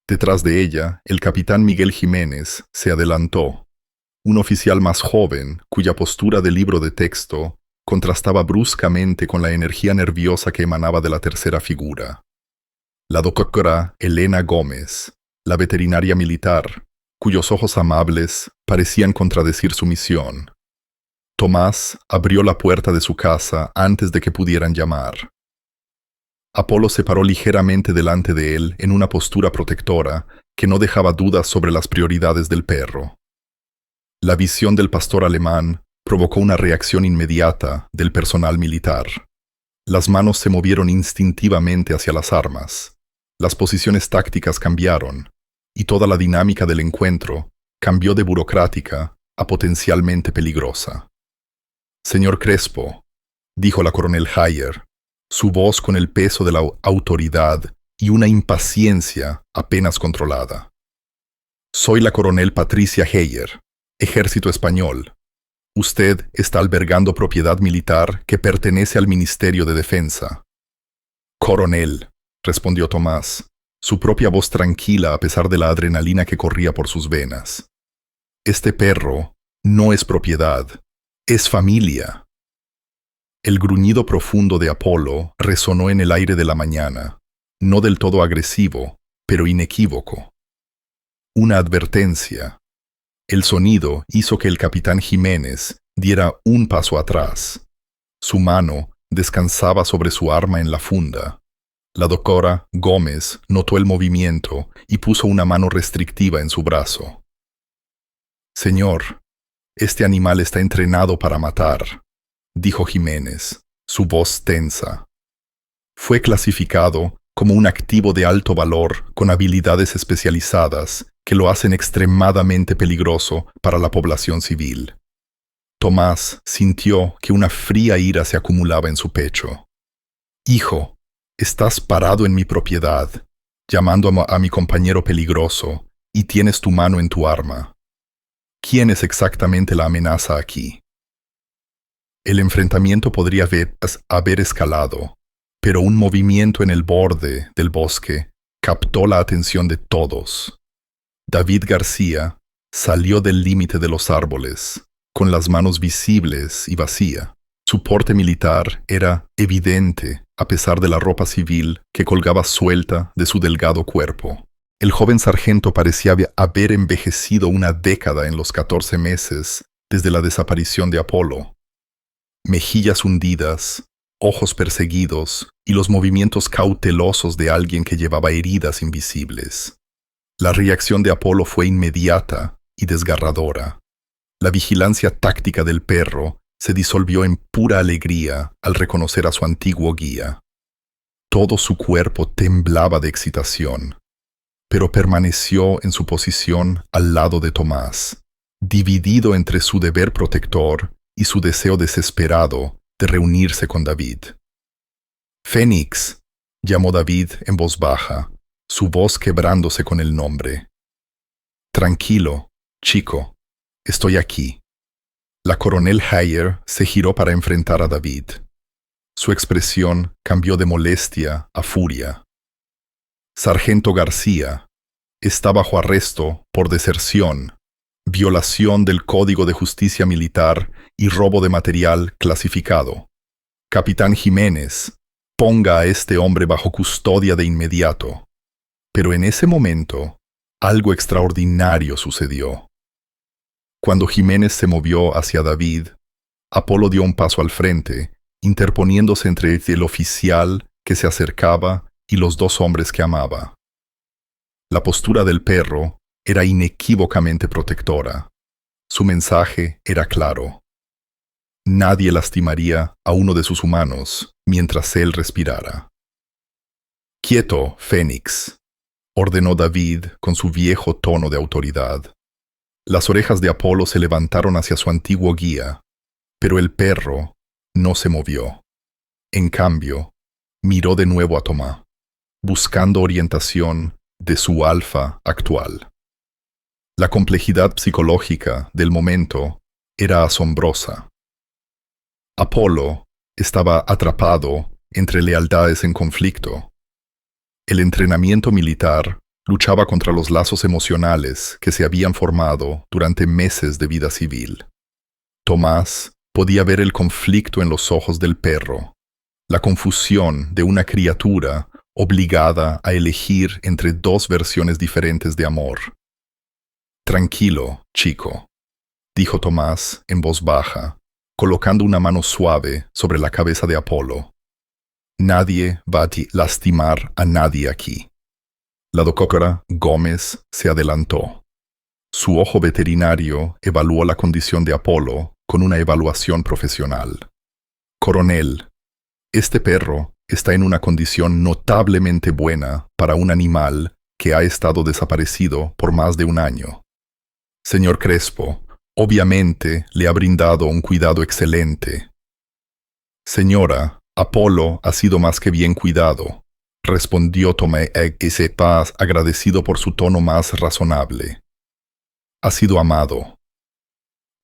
Detrás de ella, el capitán Miguel Jiménez se adelantó, un oficial más joven cuya postura de libro de texto contrastaba bruscamente con la energía nerviosa que emanaba de la tercera figura. La doctora Elena Gómez, la veterinaria militar, cuyos ojos amables parecían contradecir su misión. Tomás abrió la puerta de su casa antes de que pudieran llamar. Apolo se paró ligeramente delante de él en una postura protectora que no dejaba dudas sobre las prioridades del perro. La visión del pastor alemán provocó una reacción inmediata del personal militar. Las manos se movieron instintivamente hacia las armas. Las posiciones tácticas cambiaron, y toda la dinámica del encuentro cambió de burocrática a potencialmente peligrosa. «Señor Crespo», dijo la coronel Heyer, su voz con el peso de la autoridad y una impaciencia apenas controlada. «Soy la coronel Patricia Heyer, Ejército Español. Usted está albergando propiedad militar que pertenece al Ministerio de Defensa». «Coronel», respondió Tomás, su propia voz tranquila a pesar de la adrenalina que corría por sus venas. «Este perro no es propiedad, es familia». El gruñido profundo de Apolo resonó en el aire de la mañana, no del todo agresivo, pero inequívoco. Una advertencia. El sonido hizo que el capitán Jiménez diera un paso atrás. Su mano descansaba sobre su arma en la funda. La doctora Gómez notó el movimiento y puso una mano restrictiva en su brazo. «Señor, este animal está entrenado para matar», dijo Jiménez, su voz tensa. «Fue clasificado como un activo de alto valor con habilidades especializadas que lo hacen extremadamente peligroso para la población civil». Tomás sintió que una fría ira se acumulaba en su pecho. «Hijo, estás parado en mi propiedad, llamando a mi compañero peligroso, y tienes tu mano en tu arma». ¿Quién es exactamente la amenaza aquí? El enfrentamiento podría haber escalado, pero un movimiento en el borde del bosque captó la atención de todos. David García salió del límite de los árboles, con las manos visibles y vacía. Su porte militar era evidente a pesar de la ropa civil que colgaba suelta de su delgado cuerpo. El joven sargento parecía haber envejecido una década en los 14 meses desde la desaparición de Apolo. Mejillas hundidas, ojos perseguidos y los movimientos cautelosos de alguien que llevaba heridas invisibles. La reacción de Apolo fue inmediata y desgarradora. La vigilancia táctica del perro se disolvió en pura alegría al reconocer a su antiguo guía. Todo su cuerpo temblaba de excitación, pero permaneció en su posición al lado de Tomás, dividido entre su deber protector y su deseo desesperado de reunirse con David. «Fénix», llamó David en voz baja, su voz quebrándose con el nombre. «Tranquilo, chico, estoy aquí». La coronel Hayer se giró para enfrentar a David. Su expresión cambió de molestia a furia. «Sargento García, está bajo arresto por deserción, violación del Código de Justicia Militar y robo de material clasificado. Capitán Jiménez, ponga a este hombre bajo custodia de inmediato». Pero en ese momento, algo extraordinario sucedió. Cuando Jiménez se movió hacia David, Apolo dio un paso al frente, interponiéndose entre el oficial que se acercaba y los dos hombres que amaba. La postura del perro era inequívocamente protectora. Su mensaje era claro. Nadie lastimaría a uno de sus humanos mientras él respirara. «Quieto, Fénix», ordenó David con su viejo tono de autoridad. Las orejas de Apolo se levantaron hacia su antiguo guía, pero el perro no se movió. En cambio, miró de nuevo a Tomás, buscando orientación de su alfa actual. La complejidad psicológica del momento era asombrosa. Apolo estaba atrapado entre lealtades en conflicto. El entrenamiento militar luchaba contra los lazos emocionales que se habían formado durante meses de vida civil. Tomás podía ver el conflicto en los ojos del perro, la confusión de una criatura obligada a elegir entre dos versiones diferentes de amor. «Tranquilo, chico», dijo Tomás en voz baja, colocando una mano suave sobre la cabeza de Apolo. «Nadie va a lastimar a nadie aquí». La doctora Gómez se adelantó. Su ojo veterinario evaluó la condición de Apolo con una evaluación profesional. «Coronel, este perro está en una condición notablemente buena para un animal que ha estado desaparecido por más de un año. Señor Crespo, obviamente le ha brindado un cuidado excelente». «Señora, Apolo ha sido más que bien cuidado», respondió Tomé ese paz agradecido por su tono más razonable. «Ha sido amado.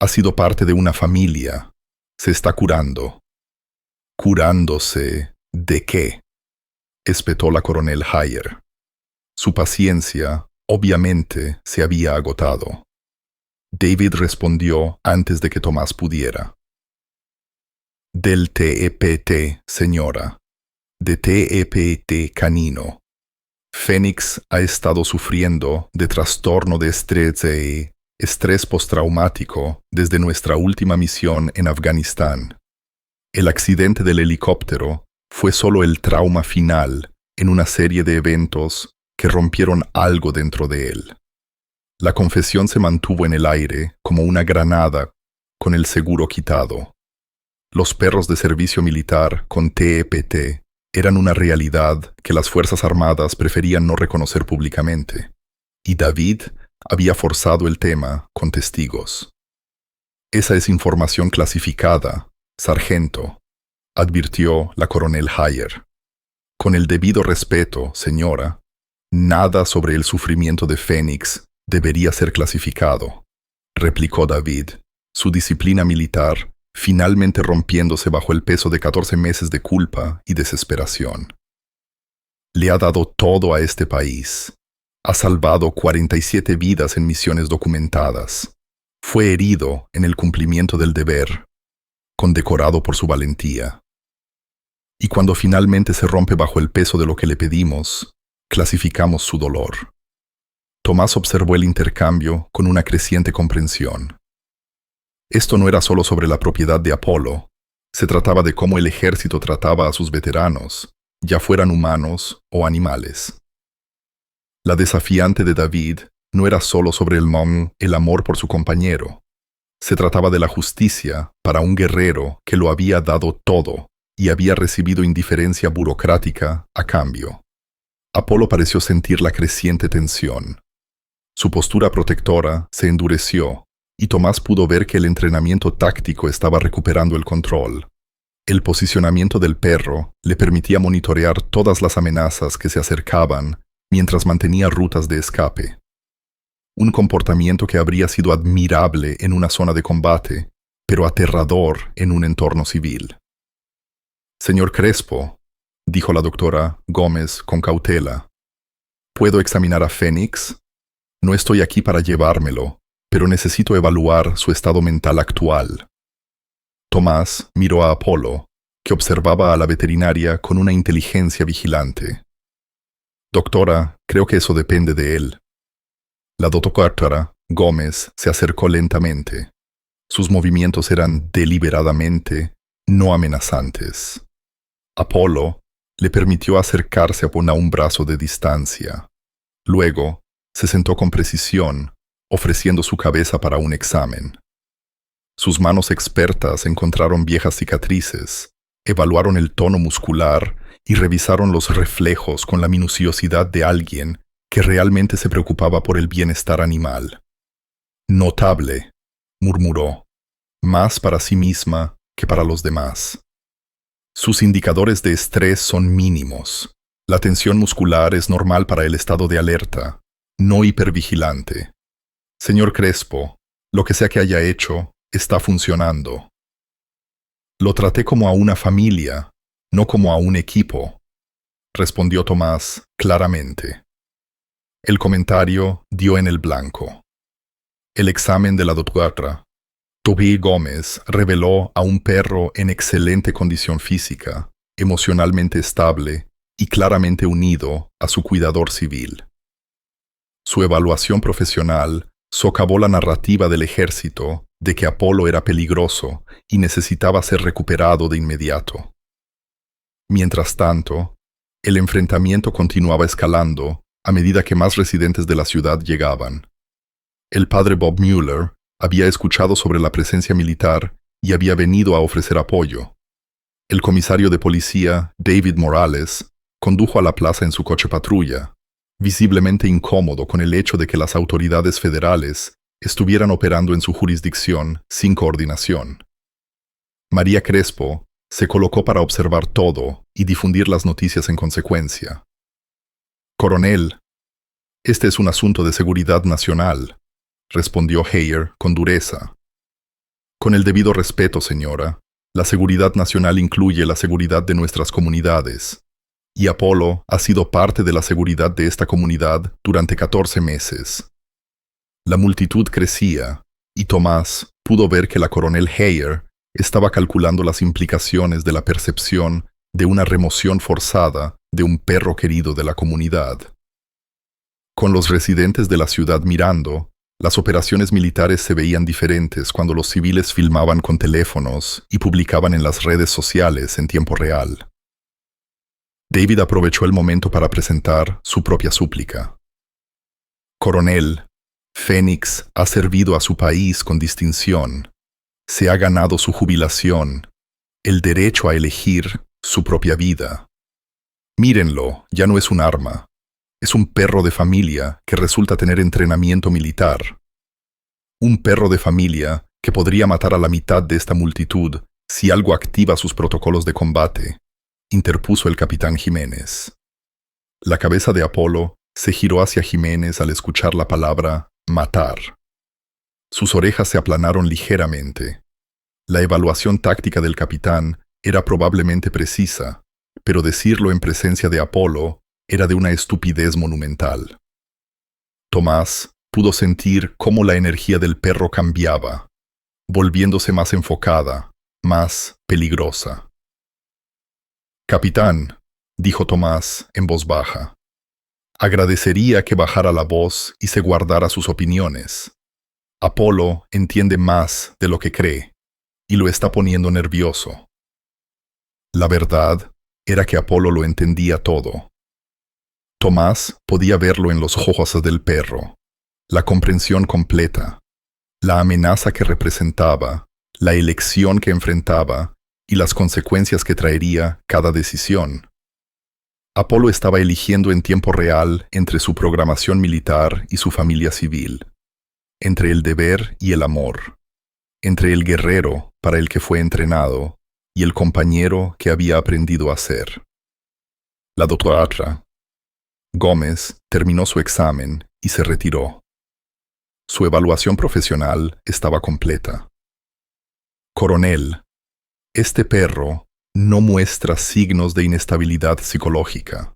Ha sido parte de una familia. Se está curando». «¿Curándose de qué?», espetó la coronel Hayer. Su paciencia, obviamente, se había agotado. David respondió antes de que Tomás pudiera. «Del TEPT, señora. De TEPT canino. Fénix ha estado sufriendo de trastorno de estrés postraumático desde nuestra última misión en Afganistán. El accidente del helicóptero fue solo el trauma final en una serie de eventos que rompieron algo dentro de él. La confesión se mantuvo en el aire como una granada con el seguro quitado. Los perros de servicio militar con TEPT eran una realidad que las Fuerzas Armadas preferían no reconocer públicamente, y David había forzado el tema con testigos. «Esa es información clasificada, sargento», advirtió la coronel Hayer. «Con el debido respeto, señora, nada sobre el sufrimiento de Fénix debería ser clasificado. replicó David, su disciplina militar finalmente rompiéndose bajo el peso de 14 meses de culpa y desesperación. Le ha dado todo a este país. Ha salvado 47 vidas en misiones documentadas. Fue herido en el cumplimiento del deber, condecorado por su valentía. Y cuando finalmente se rompe bajo el peso de lo que le pedimos, clasificamos su dolor. Tomás observó el intercambio con una creciente comprensión. Esto no era solo sobre la propiedad de Apolo, se trataba de cómo el ejército trataba a sus veteranos, ya fueran humanos o animales. La desafiante de David no era solo sobre el amor por su compañero. Se trataba de la justicia para un guerrero que lo había dado todo y había recibido indiferencia burocrática a cambio. Apolo pareció sentir la creciente tensión. Su postura protectora se endureció y Tomás pudo ver que el entrenamiento táctico estaba recuperando el control. El posicionamiento del perro le permitía monitorear todas las amenazas que se acercaban mientras mantenía rutas de escape. Un comportamiento que habría sido admirable en una zona de combate, pero aterrador en un entorno civil. «Señor Crespo», dijo la doctora Gómez con cautela, «¿puedo examinar a Fénix? No estoy aquí para llevármelo, pero necesito evaluar su estado mental actual». Tomás miró a Apolo, que observaba a la veterinaria con una inteligencia vigilante. «Doctora, creo que eso depende de él». La doctora Gómez se acercó lentamente. Sus movimientos eran deliberadamente no amenazantes. Apolo le permitió acercarse a un brazo de distancia. Luego, se sentó con precisión, ofreciendo su cabeza para un examen. Sus manos expertas encontraron viejas cicatrices, evaluaron el tono muscular y revisaron los reflejos con la minuciosidad de alguien que realmente se preocupaba por el bienestar animal. «Notable», murmuró, «más para sí misma que para los demás». Sus indicadores de estrés son mínimos. La tensión muscular es normal para el estado de alerta, no hipervigilante. Señor Crespo, lo que sea que haya hecho, está funcionando. Lo traté como a una familia, no como a un equipo, respondió Tomás claramente. El comentario dio en el blanco. El examen de la doctora Toby Gómez reveló a un perro en excelente condición física, emocionalmente estable y claramente unido a su cuidador civil. Su evaluación profesional socavó la narrativa del ejército de que Apolo era peligroso y necesitaba ser recuperado de inmediato. Mientras tanto, el enfrentamiento continuaba escalando a medida que más residentes de la ciudad llegaban. El padre Bob Mueller había escuchado sobre la presencia militar y había venido a ofrecer apoyo. El comisario de policía, David Morales, condujo a la plaza en su coche patrulla, visiblemente incómodo con el hecho de que las autoridades federales estuvieran operando en su jurisdicción sin coordinación. María Crespo se colocó para observar todo y difundir las noticias en consecuencia. «Coronel, este es un asunto de seguridad nacional», respondió Heyer con dureza. «Con el debido respeto, señora, la seguridad nacional incluye la seguridad de nuestras comunidades, y Apolo ha sido parte de la seguridad de esta comunidad durante 14 meses. La multitud crecía, y Tomás pudo ver que la coronel Heyer estaba calculando las implicaciones de la percepción de una remoción forzada de un perro querido de la comunidad. Con los residentes de la ciudad mirando, las operaciones militares se veían diferentes cuando los civiles filmaban con teléfonos y publicaban en las redes sociales en tiempo real. David aprovechó el momento para presentar su propia súplica. «Coronel, Fénix ha servido a su país con distinción. Se ha ganado su jubilación, el derecho a elegir su propia vida. Mírenlo, ya no es un arma. Es un perro de familia que resulta tener entrenamiento militar. Un perro de familia que podría matar a la mitad de esta multitud si algo activa sus protocolos de combate», interpuso el capitán Jiménez. La cabeza de Apolo se giró hacia Jiménez al escuchar la palabra «matar». Sus orejas se aplanaron ligeramente. La evaluación táctica del capitán era probablemente precisa, pero decirlo en presencia de Apolo era de una estupidez monumental. Tomás pudo sentir cómo la energía del perro cambiaba, volviéndose más enfocada, más peligrosa. «Capitán», dijo Tomás en voz baja, «agradecería que bajara la voz y se guardara sus opiniones. Apolo entiende más de lo que cree, y lo está poniendo nervioso». La verdad era que Apolo lo entendía todo. Tomás podía verlo en los ojos del perro, la comprensión completa, la amenaza que representaba, la elección que enfrentaba y las consecuencias que traería cada decisión. Apolo estaba eligiendo en tiempo real entre su programación militar y su familia civil, entre el deber y el amor, entre el guerrero para el que fue entrenado y el compañero que había aprendido a ser. La doctora Gómez terminó su examen y se retiró. Su evaluación profesional estaba completa. «Coronel, este perro no muestra signos de inestabilidad psicológica.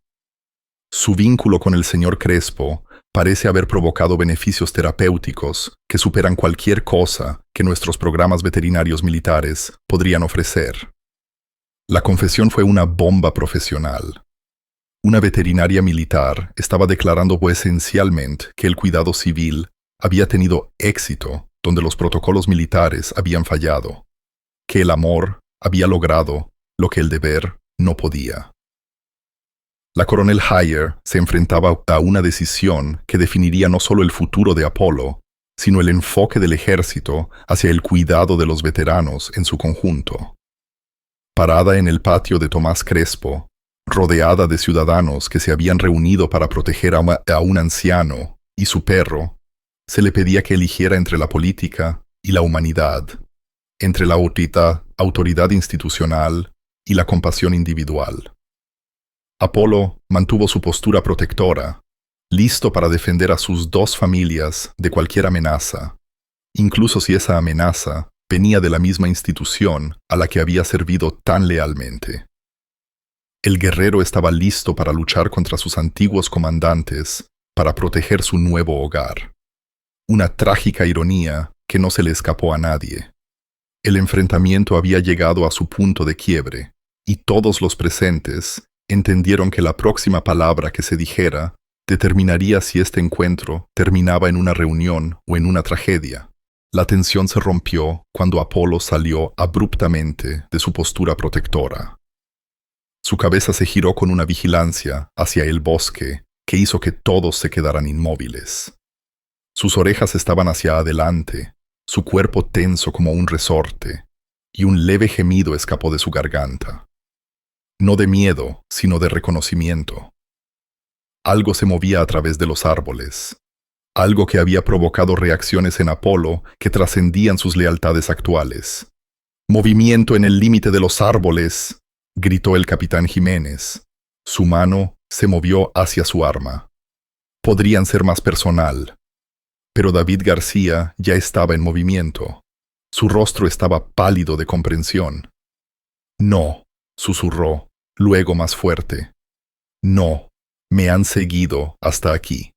Su vínculo con el señor Crespo parece haber provocado beneficios terapéuticos que superan cualquier cosa que nuestros programas veterinarios militares podrían ofrecer». La confesión fue una bomba profesional. Una veterinaria militar estaba declarando esencialmente que el cuidado civil había tenido éxito donde los protocolos militares habían fallado, que el amor había logrado lo que el deber no podía. La coronel Hayer se enfrentaba a una decisión que definiría no solo el futuro de Apolo, sino el enfoque del ejército hacia el cuidado de los veteranos en su conjunto. Parada en el patio de Tomás Crespo, rodeada de ciudadanos que se habían reunido para proteger a un anciano y su perro, se le pedía que eligiera entre la política y la humanidad, entre la autoridad institucional y la compasión individual. Apolo mantuvo su postura protectora, listo para defender a sus dos familias de cualquier amenaza, incluso si esa amenaza venía de la misma institución a la que había servido tan lealmente. El guerrero estaba listo para luchar contra sus antiguos comandantes, para proteger su nuevo hogar. Una trágica ironía que no se le escapó a nadie. El enfrentamiento había llegado a su punto de quiebre, y todos los presentes entendieron que la próxima palabra que se dijera determinaría si este encuentro terminaba en una reunión o en una tragedia. La tensión se rompió cuando Apolo salió abruptamente de su postura protectora. Su cabeza se giró con una vigilancia hacia el bosque que hizo que todos se quedaran inmóviles. Sus orejas estaban hacia adelante, su cuerpo tenso como un resorte, y un leve gemido escapó de su garganta. No de miedo, sino de reconocimiento. Algo se movía a través de los árboles, algo que había provocado reacciones en Apolo que trascendían sus lealtades actuales. «Movimiento en el límite de los árboles», gritó el capitán Jiménez. Su mano se movió hacia su arma. Podrían ser más personal. Pero David García ya estaba en movimiento. Su rostro estaba pálido de comprensión. «No», susurró, luego más fuerte. «No, me han seguido hasta aquí».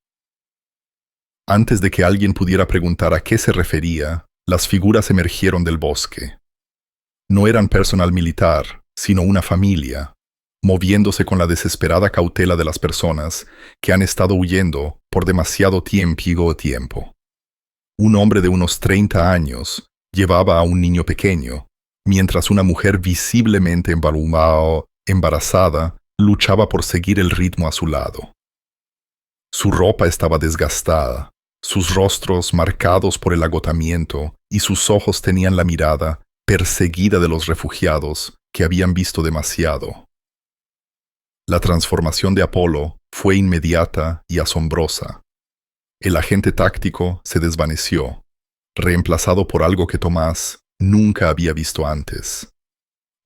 Antes de que alguien pudiera preguntar a qué se refería, las figuras emergieron del bosque. No eran personal militar, sino una familia, moviéndose con la desesperada cautela de las personas que han estado huyendo por demasiado tiempo. Un hombre de unos 30 años llevaba a un niño pequeño, mientras una mujer visiblemente embarazada luchaba por seguir el ritmo a su lado. Su ropa estaba desgastada, sus rostros marcados por el agotamiento y sus ojos tenían la mirada perseguida de los refugiados que habían visto demasiado. La transformación de Apolo fue inmediata y asombrosa. El agente táctico se desvaneció, reemplazado por algo que Tomás nunca había visto antes.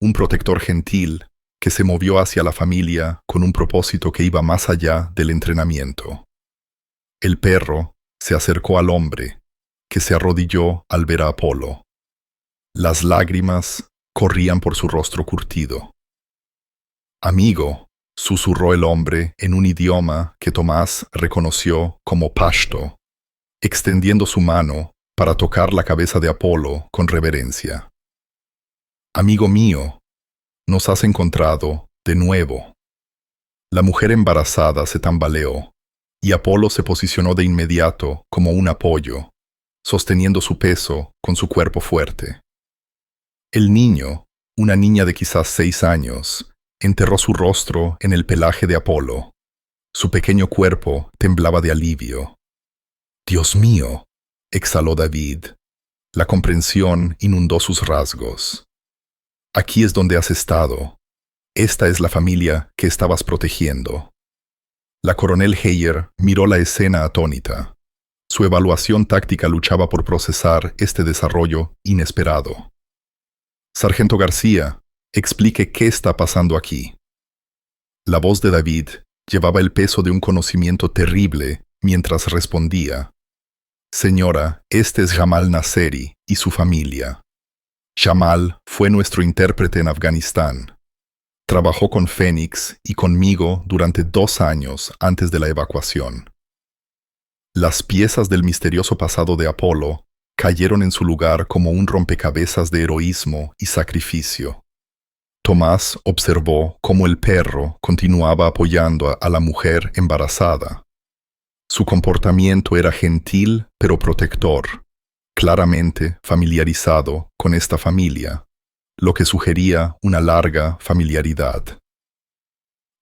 Un protector gentil que se movió hacia la familia con un propósito que iba más allá del entrenamiento. El perro se acercó al hombre, que se arrodilló al ver a Apolo. Las lágrimas corrían por su rostro curtido. «Amigo», susurró el hombre en un idioma que Tomás reconoció como pashto, extendiendo su mano para tocar la cabeza de Apolo con reverencia. «Amigo mío, nos has encontrado de nuevo». La mujer embarazada se tambaleó, y Apolo se posicionó de inmediato como un apoyo, sosteniendo su peso con su cuerpo fuerte. El niño, una niña de quizás 6 años, enterró su rostro en el pelaje de Apolo. Su pequeño cuerpo temblaba de alivio. «Dios mío», exhaló David. La comprensión inundó sus rasgos. «Aquí es donde has estado. Esta es la familia que estabas protegiendo». La coronel Heyer miró la escena atónita. Su evaluación táctica luchaba por procesar este desarrollo inesperado. «Sargento García, explique qué está pasando aquí». La voz de David llevaba el peso de un conocimiento terrible mientras respondía. «Señora, este es Jamal Nasseri y su familia. Jamal fue nuestro intérprete en Afganistán. Trabajó con Fénix y conmigo durante 2 años antes de la evacuación». Las piezas del misterioso pasado de Apolo cayeron en su lugar como un rompecabezas de heroísmo y sacrificio. Tomás observó cómo el perro continuaba apoyando a la mujer embarazada. Su comportamiento era gentil pero protector, claramente familiarizado con esta familia, lo que sugería una larga familiaridad.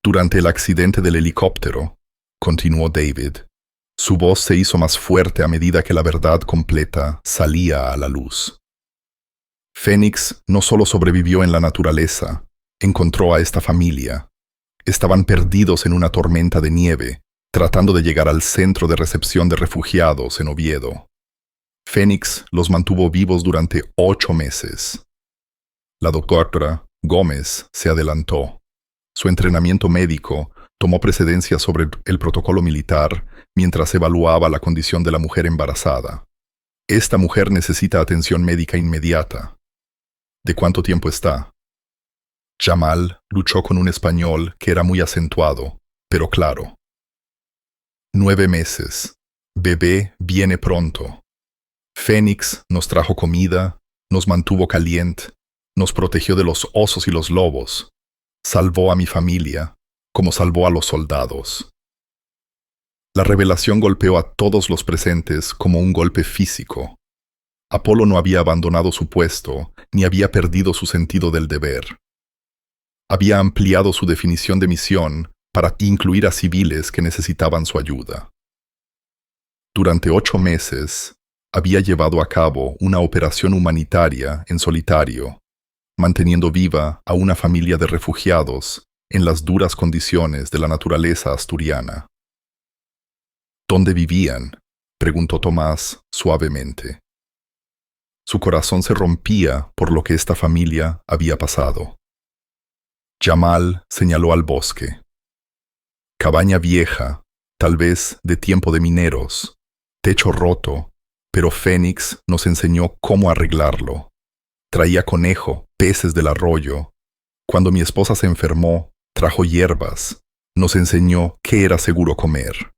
«Durante el accidente del helicóptero», continuó David, su voz se hizo más fuerte a medida que la verdad completa salía a la luz. «Fénix no solo sobrevivió en la naturaleza, encontró a esta familia. Estaban perdidos en una tormenta de nieve, tratando de llegar al centro de recepción de refugiados en Oviedo. Fénix los mantuvo vivos durante 8 meses. La doctora Gómez se adelantó. Su entrenamiento médico tomó precedencia sobre el protocolo militar mientras evaluaba la condición de la mujer embarazada. Esta mujer necesita atención médica inmediata. ¿De cuánto tiempo está?» Jamal luchó con un español que era muy acentuado, pero claro. «9 meses. Bebé viene pronto. Fénix nos trajo comida, nos mantuvo caliente, nos protegió de los osos y los lobos, salvó a mi familia, como salvó a los soldados». La revelación golpeó a todos los presentes como un golpe físico. Apolo no había abandonado su puesto, ni había perdido su sentido del deber. Había ampliado su definición de misión para incluir a civiles que necesitaban su ayuda. Durante 8 meses, había llevado a cabo una operación humanitaria en solitario, manteniendo viva a una familia de refugiados en las duras condiciones de la naturaleza asturiana. «¿Dónde vivían?», preguntó Tomás suavemente. Su corazón se rompía por lo que esta familia había pasado. Jamal señaló al bosque. «Cabaña vieja, tal vez de tiempo de mineros, techo roto, pero Fénix nos enseñó cómo arreglarlo. Traía conejo, peces del arroyo. Cuando mi esposa se enfermó, trajo hierbas. Nos enseñó qué era seguro comer».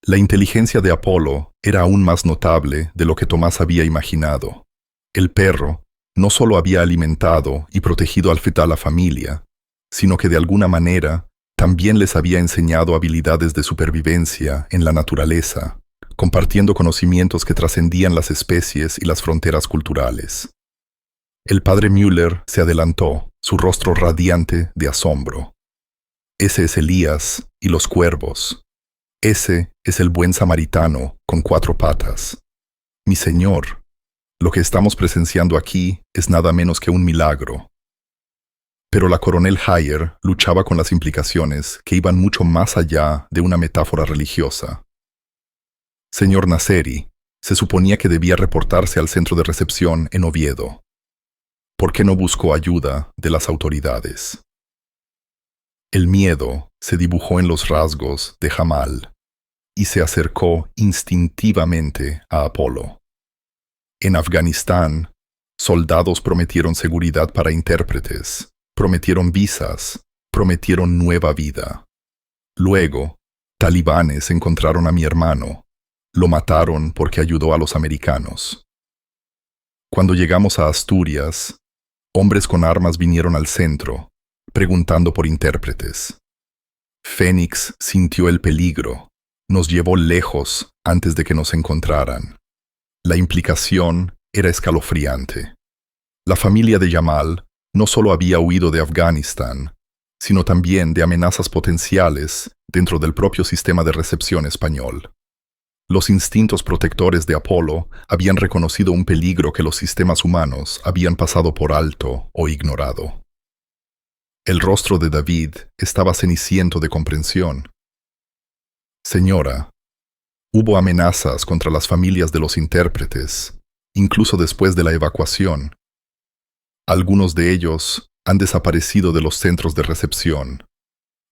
La inteligencia de Apolo era aún más notable de lo que Tomás había imaginado. El perro no solo había alimentado y protegido al feto a la familia, sino que de alguna manera también les había enseñado habilidades de supervivencia en la naturaleza, compartiendo conocimientos que trascendían las especies y las fronteras culturales. El padre Müller se adelantó, su rostro radiante de asombro. «Ese es Elías y los cuervos. Ese es el buen samaritano con 4 patas. Mi Señor, lo que estamos presenciando aquí es nada menos que un milagro». Pero la coronel Heyer luchaba con las implicaciones que iban mucho más allá de una metáfora religiosa. «Señor Nasseri, se suponía que debía reportarse al centro de recepción en Oviedo. ¿Por qué no buscó ayuda de las autoridades?» El miedo se dibujó en los rasgos de Jamal. y se acercó instintivamente a Apolo. En Afganistán, soldados prometieron seguridad para intérpretes, prometieron visas, prometieron nueva vida. Luego, talibanes encontraron a mi hermano. Lo mataron porque ayudó a los americanos. Cuando llegamos a Asturias, hombres con armas vinieron al centro, preguntando por intérpretes. Fénix sintió el peligro, nos llevó lejos antes de que nos encontraran. La implicación era escalofriante. La familia de Jamal no solo había huido de Afganistán, sino también de amenazas potenciales dentro del propio sistema de recepción español. Los instintos protectores de Apolo habían reconocido un peligro que los sistemas humanos habían pasado por alto o ignorado. El rostro de David estaba ceniciento de comprensión. Señora, hubo amenazas contra las familias de los intérpretes, incluso después de la evacuación. Algunos de ellos han desaparecido de los centros de recepción.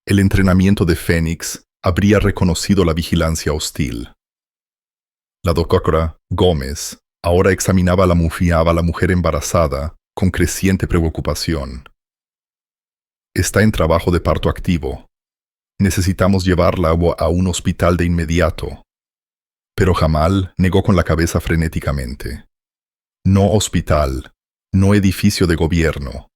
El entrenamiento de Fénix habría reconocido la vigilancia hostil. La doctora Gómez ahora examinaba a la mujer embarazada con creciente preocupación. Está en trabajo de parto activo. Necesitamos llevarla a un hospital de inmediato. Pero Jamal negó con la cabeza frenéticamente. No hospital, no edificio de gobierno.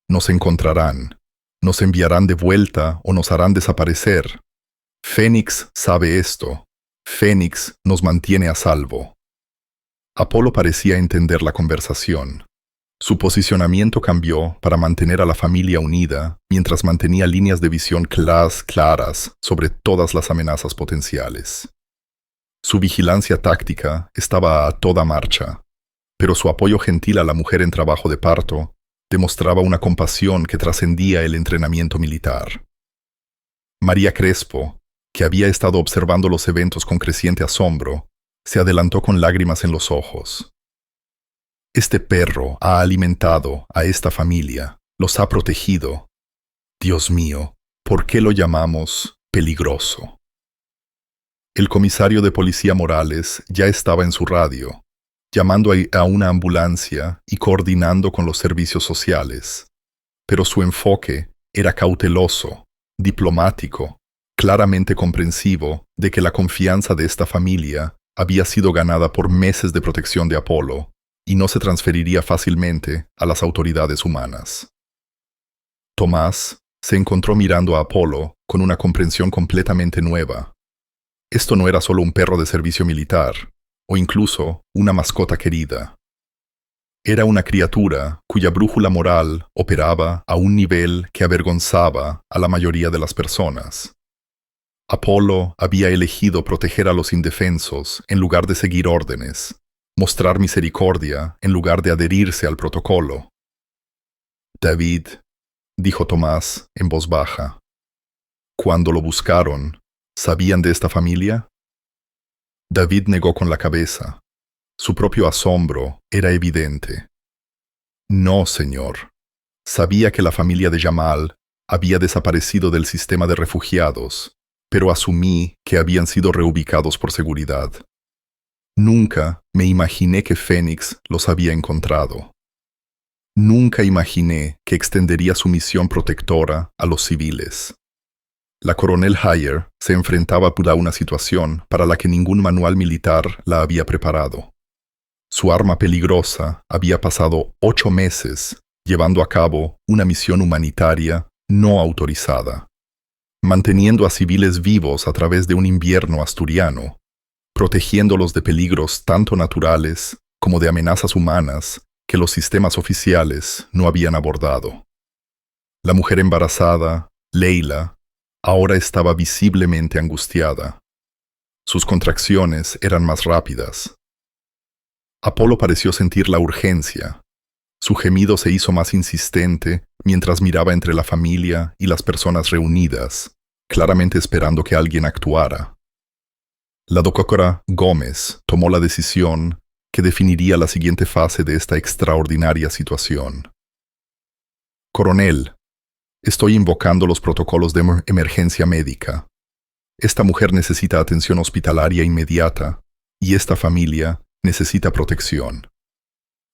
Nos encontrarán, nos enviarán de vuelta o nos harán desaparecer. Fénix sabe esto. Fénix nos mantiene a salvo. Apolo parecía entender la conversación. Su posicionamiento cambió para mantener a la familia unida mientras mantenía líneas de visión claras sobre todas las amenazas potenciales. Su vigilancia táctica estaba a toda marcha, pero su apoyo gentil a la mujer en trabajo de parto demostraba una compasión que trascendía el entrenamiento militar. María Crespo, que había estado observando los eventos con creciente asombro, se adelantó con lágrimas en los ojos. Este perro ha alimentado a esta familia, los ha protegido. Dios mío, ¿por qué lo llamamos peligroso? El comisario de policía Morales ya estaba en su radio, llamando a una ambulancia y coordinando con los servicios sociales. Pero su enfoque era cauteloso, diplomático, claramente comprensivo de que la confianza de esta familia había sido ganada por meses de protección de Apolo y no se transferiría fácilmente a las autoridades humanas. Tomás se encontró mirando a Apolo con una comprensión completamente nueva. Esto no era solo un perro de servicio militar, o incluso una mascota querida. Era una criatura cuya brújula moral operaba a un nivel que avergonzaba a la mayoría de las personas. Apolo había elegido proteger a los indefensos en lugar de seguir órdenes, mostrar misericordia en lugar de adherirse al protocolo. David, dijo Tomás en voz baja, cuando lo buscaron, ¿sabían de esta familia? David negó con la cabeza. Su propio asombro era evidente. No, señor. Sabía que la familia de Jamal había desaparecido del sistema de refugiados, pero asumí que habían sido reubicados por seguridad. Nunca me imaginé que Fénix los había encontrado. Nunca imaginé que extendería su misión protectora a los civiles. La coronel Hayer se enfrentaba a una situación para la que ningún manual militar la había preparado. Su arma peligrosa había pasado 8 meses llevando a cabo una misión humanitaria no autorizada, manteniendo a civiles vivos a través de un invierno asturiano, protegiéndolos de peligros tanto naturales como de amenazas humanas que los sistemas oficiales no habían abordado. La mujer embarazada, Leila, ahora estaba visiblemente angustiada. Sus contracciones eran más rápidas. Apolo pareció sentir la urgencia. Su gemido se hizo más insistente mientras miraba entre la familia y las personas reunidas, claramente esperando que alguien actuara. La doctora Gómez tomó la decisión que definiría la siguiente fase de esta extraordinaria situación. Coronel, estoy invocando los protocolos de emergencia médica. Esta mujer necesita atención hospitalaria inmediata y esta familia necesita protección.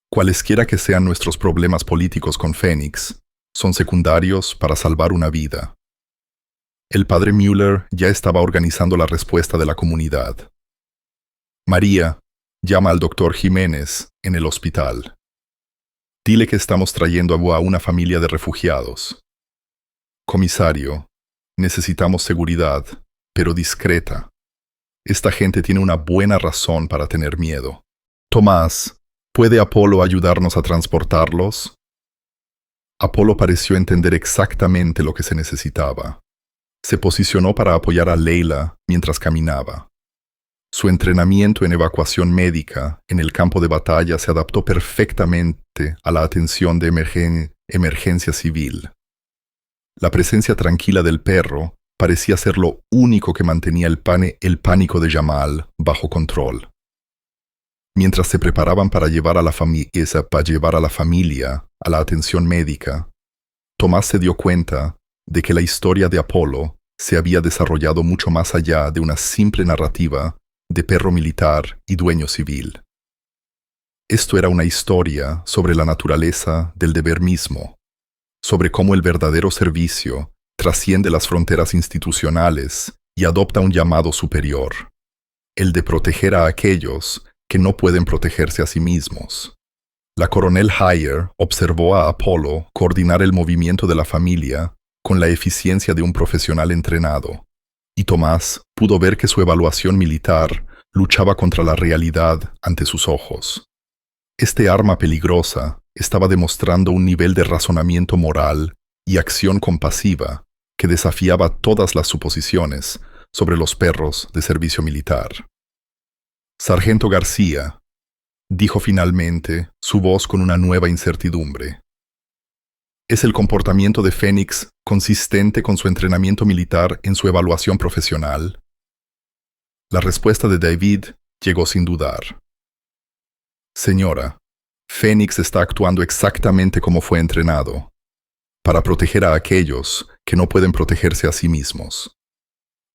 Cualesquiera que sean nuestros problemas políticos con Phoenix, son secundarios para salvar una vida. El padre Müller ya estaba organizando la respuesta de la comunidad. María, llama al doctor Jiménez en el hospital. Dile que estamos trayendo a una familia de refugiados. Comisario, necesitamos seguridad, pero discreta. Esta gente tiene una buena razón para tener miedo. Tomás, ¿puede Apolo ayudarnos a transportarlos? Apolo pareció entender exactamente lo que se necesitaba. Se posicionó para apoyar a Leila mientras caminaba. Su entrenamiento en evacuación médica en el campo de batalla se adaptó perfectamente a la atención de emergencia civil. La presencia tranquila del perro parecía ser lo único que mantenía el pánico de Jamal bajo control. Mientras se preparaban para llevar a la familia a la atención médica, Tomás se dio cuenta de que la historia de Apolo se había desarrollado mucho más allá de una simple narrativa de perro militar y dueño civil. Esto era una historia sobre la naturaleza del deber mismo, sobre cómo el verdadero servicio trasciende las fronteras institucionales y adopta un llamado superior, el de proteger a aquellos que no pueden protegerse a sí mismos. La coronel Heyer observó a Apolo coordinar el movimiento de la familia con la eficiencia de un profesional entrenado, y Tomás pudo ver que su evaluación militar luchaba contra la realidad ante sus ojos. Este arma peligrosa estaba demostrando un nivel de razonamiento moral y acción compasiva que desafiaba todas las suposiciones sobre los perros de servicio militar. Sargento García, dijo finalmente, su voz con una nueva incertidumbre. ¿Es el comportamiento de Phoenix consistente con su entrenamiento militar en su evaluación profesional? La respuesta de David llegó sin dudar. Señora, Phoenix está actuando exactamente como fue entrenado, para proteger a aquellos que no pueden protegerse a sí mismos,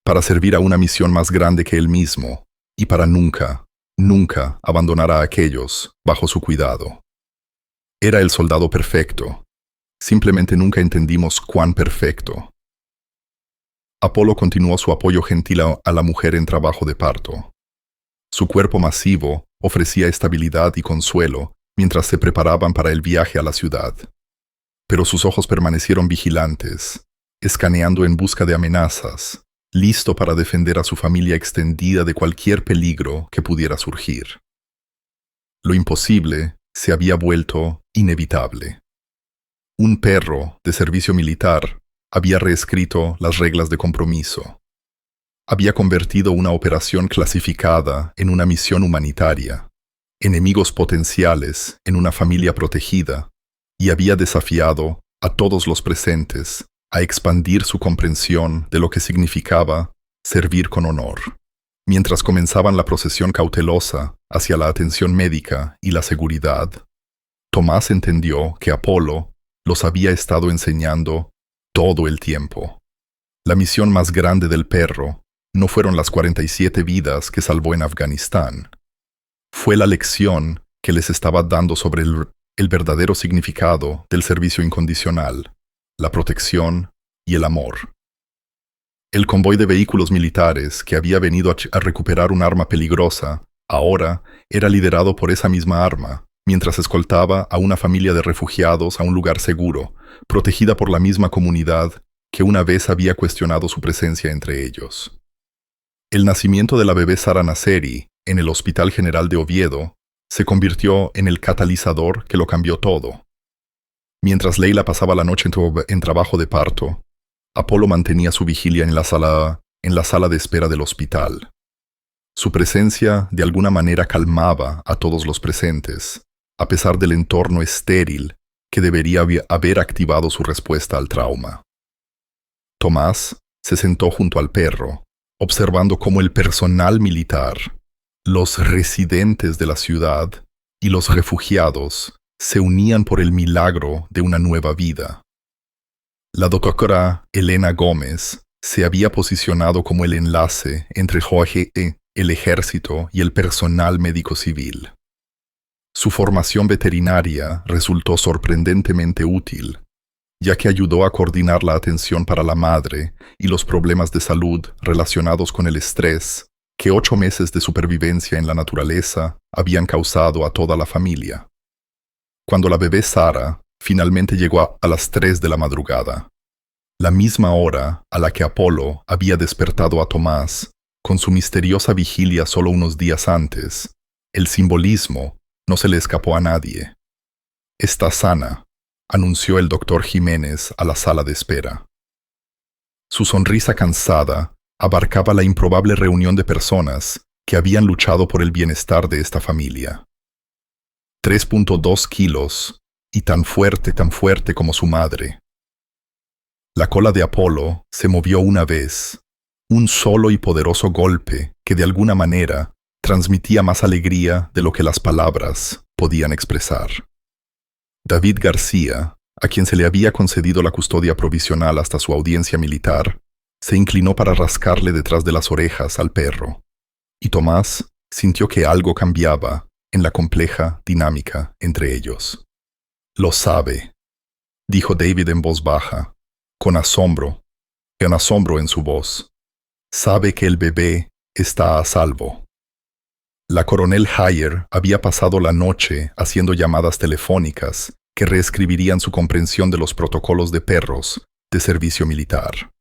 para servir a una misión más grande que él mismo, y para nunca abandonar a aquellos bajo su cuidado. Era el soldado perfecto. Simplemente nunca entendimos cuán perfecto. Apolo continuó su apoyo gentil a la mujer en trabajo de parto. Su cuerpo masivo ofrecía estabilidad y consuelo mientras se preparaban para el viaje a la ciudad. Pero sus ojos permanecieron vigilantes, escaneando en busca de amenazas, listo para defender a su familia extendida de cualquier peligro que pudiera surgir. Lo imposible se había vuelto inevitable. Un perro de servicio militar había reescrito las reglas de compromiso. Había convertido una operación clasificada en una misión humanitaria, enemigos potenciales en una familia protegida, y había desafiado a todos los presentes a expandir su comprensión de lo que significaba servir con honor. Mientras comenzaban la procesión cautelosa hacia la atención médica y la seguridad, Tomás entendió que Apolo los había estado enseñando todo el tiempo. La misión más grande del perro no fueron las 47 vidas que salvó en Afganistán. Fue la lección que les estaba dando sobre el verdadero significado del servicio incondicional, la protección y el amor. El convoy de vehículos militares que había venido a recuperar un arma peligrosa, ahora era liderado por esa misma arma, mientras escoltaba a una familia de refugiados a un lugar seguro, protegida por la misma comunidad que una vez había cuestionado su presencia entre ellos. El nacimiento de la bebé Sara Nasseri en el Hospital General de Oviedo se convirtió en el catalizador que lo cambió todo. Mientras Leila pasaba la noche en trabajo de parto, Apolo mantenía su vigilia en la sala de espera del hospital. Su presencia de alguna manera calmaba a todos los presentes, a pesar del entorno estéril que debería haber activado su respuesta al trauma. Tomás se sentó junto al perro, observando cómo el personal militar, los residentes de la ciudad y los refugiados se unían por el milagro de una nueva vida. La doctora Elena Gómez se había posicionado como el enlace entre Jorge, el ejército y el personal médico civil. Su formación veterinaria resultó sorprendentemente útil, ya que ayudó a coordinar la atención para la madre y los problemas de salud relacionados con el estrés que 8 meses de supervivencia en la naturaleza habían causado a toda la familia. Cuando la bebé Sara finalmente llegó a las 3 de la madrugada, la misma hora a la que Apolo había despertado a Tomás con su misteriosa vigilia solo unos días antes, el simbolismo no se le escapó a nadie. «Está sana», anunció el doctor Jiménez a la sala de espera. Su sonrisa cansada abarcaba la improbable reunión de personas que habían luchado por el bienestar de esta familia. 3.2 kilos y tan fuerte como su madre. La cola de Apolo se movió una vez, un solo y poderoso golpe que de alguna manera transmitía más alegría de lo que las palabras podían expresar. David García, a quien se le había concedido la custodia provisional hasta su audiencia militar, se inclinó para rascarle detrás de las orejas al perro, y Tomás sintió que algo cambiaba en la compleja dinámica entre ellos. «Lo sabe», dijo David en voz baja, con asombro en su voz. «Sabe que el bebé está a salvo». La coronel Hayer había pasado la noche haciendo llamadas telefónicas que reescribirían su comprensión de los protocolos de perros de servicio militar.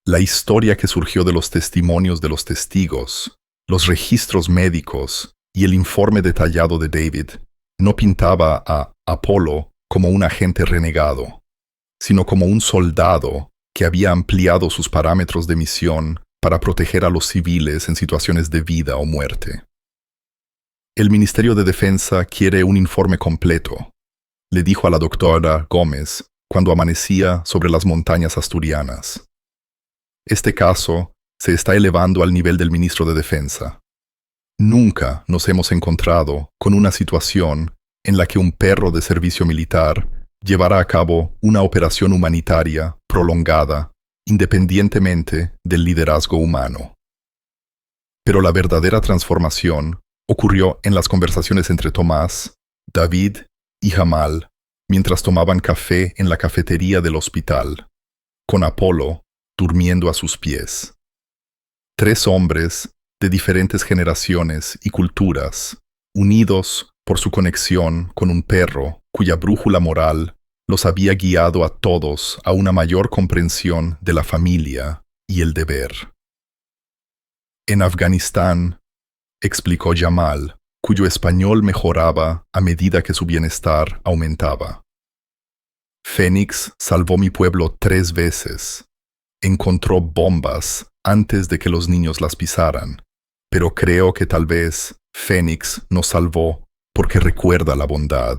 La historia que surgió de los testimonios de los testigos, los registros médicos y el informe detallado de David no pintaba a Apolo como un agente renegado, sino como un soldado que había ampliado sus parámetros de misión para proteger a los civiles en situaciones de vida o muerte. «El Ministerio de Defensa quiere un informe completo», le dijo a la doctora Gómez cuando amanecía sobre las montañas asturianas. «Este caso se está elevando al nivel del ministro de Defensa. Nunca nos hemos encontrado con una situación en la que un perro de servicio militar llevará a cabo una operación humanitaria prolongada, independientemente del liderazgo humano». Pero la verdadera transformación ocurrió en las conversaciones entre Tomás, David y Jamal mientras tomaban café en la cafetería del hospital, con Apolo durmiendo a sus pies. 3 hombres de diferentes generaciones y culturas, unidos por su conexión con un perro cuya brújula moral los había guiado a todos a una mayor comprensión de la familia y el deber. «En Afganistán», explicó Jamal, cuyo español mejoraba a medida que su bienestar aumentaba. «Fénix salvó mi pueblo 3 veces. Encontró bombas antes de que los niños las pisaran, pero creo que tal vez Fénix nos salvó porque recuerda la bondad.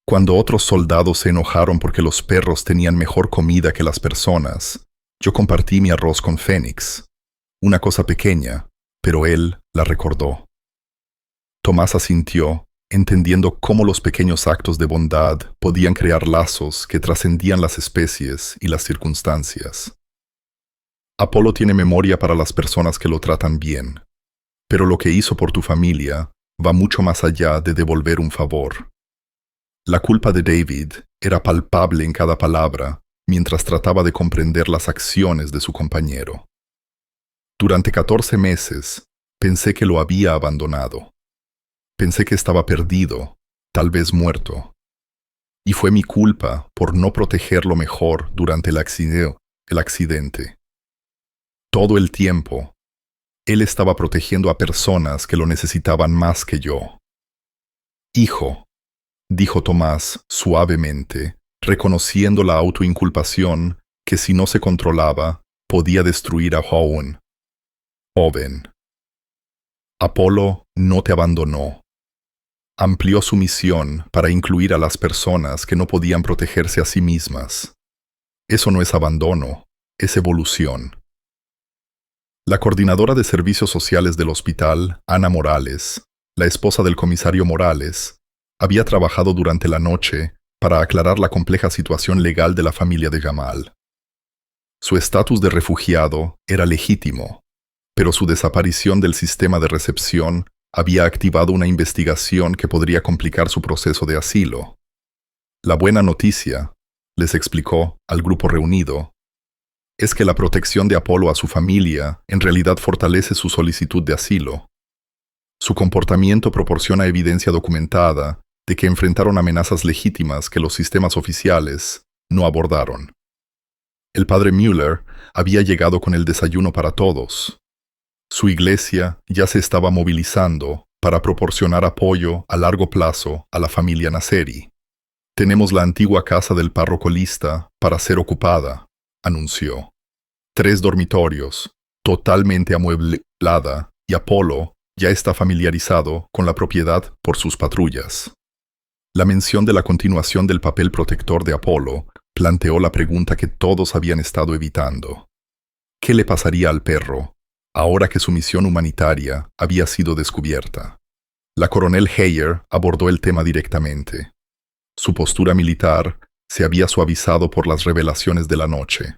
Cuando otros soldados se enojaron porque los perros tenían mejor comida que las personas, yo compartí mi arroz con Fénix. Una cosa pequeña, pero él la recordó». Tomás asintió, entendiendo cómo los pequeños actos de bondad podían crear lazos que trascendían las especies y las circunstancias. «Apolo tiene memoria para las personas que lo tratan bien, pero lo que hizo por tu familia va mucho más allá de devolver un favor». La culpa de David era palpable en cada palabra mientras trataba de comprender las acciones de su compañero. «Durante 14 meses pensé que lo había abandonado. Pensé que estaba perdido, tal vez muerto. Y fue mi culpa por no protegerlo mejor durante el accidente. Todo el tiempo, él estaba protegiendo a personas que lo necesitaban más que yo». «Hijo», dijo Tomás suavemente, reconociendo la autoinculpación que si no se controlaba podía destruir a Joven. «Joven, Apolo no te abandonó. Amplió su misión para incluir a las personas que no podían protegerse a sí mismas. Eso no es abandono, es evolución». La coordinadora de servicios sociales del hospital, Ana Morales, la esposa del comisario Morales, había trabajado durante la noche para aclarar la compleja situación legal de la familia de Jamal. Su estatus de refugiado era legítimo, pero su desaparición del sistema de recepción había activado una investigación que podría complicar su proceso de asilo. La buena noticia, les explicó al grupo reunido, es que la protección de Apolo a su familia en realidad fortalece su solicitud de asilo. Su comportamiento proporciona evidencia documentada de que enfrentaron amenazas legítimas que los sistemas oficiales no abordaron. El padre Müller había llegado con el desayuno para todos. Su iglesia ya se estaba movilizando para proporcionar apoyo a largo plazo a la familia Nasseri. Tenemos la antigua casa del párroco lista para ser ocupada, anunció. 3 dormitorios, totalmente amueblada, y Apolo ya está familiarizado con la propiedad por sus patrullas. La mención de la continuación del papel protector de Apolo planteó la pregunta que todos habían estado evitando. ¿Qué le pasaría al perro ahora que su misión humanitaria había sido descubierta? La coronel Heyer abordó el tema directamente. Su postura militar se había suavizado por las revelaciones de la noche.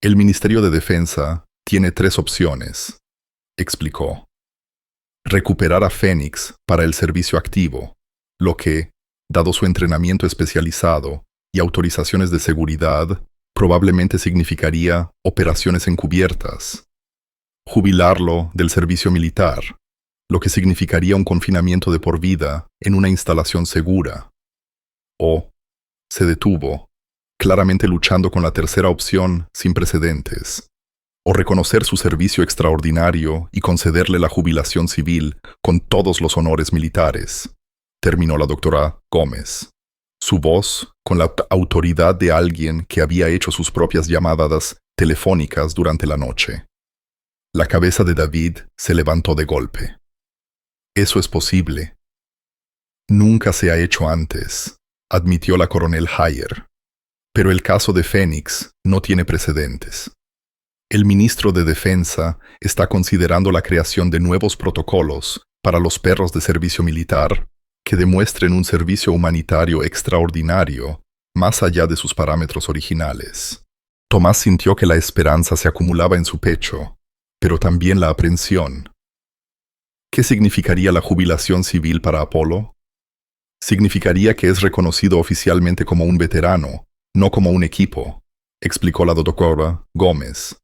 El Ministerio de Defensa tiene 3 opciones, explicó. Recuperar a Phoenix para el servicio activo, lo que, dado su entrenamiento especializado y autorizaciones de seguridad, probablemente significaría operaciones encubiertas. Jubilarlo del servicio militar, lo que significaría un confinamiento de por vida en una instalación segura. O se detuvo, claramente luchando con la tercera opción sin precedentes. O reconocer su servicio extraordinario y concederle la jubilación civil con todos los honores militares, terminó la doctora Gómez. Su voz con la autoridad de alguien que había hecho sus propias llamadas telefónicas durante la noche. La cabeza de David se levantó de golpe. Eso es posible. Nunca se ha hecho antes, admitió la coronel Heyer. Pero el caso de Phoenix no tiene precedentes. El ministro de Defensa está considerando la creación de nuevos protocolos para los perros de servicio militar que demuestren un servicio humanitario extraordinario más allá de sus parámetros originales. Tomás sintió que la esperanza se acumulaba en su pecho, pero también la aprensión. ¿Qué significaría la jubilación civil para Apolo? Significaría que es reconocido oficialmente como un veterano, no como un equipo, explicó la doctora Gómez.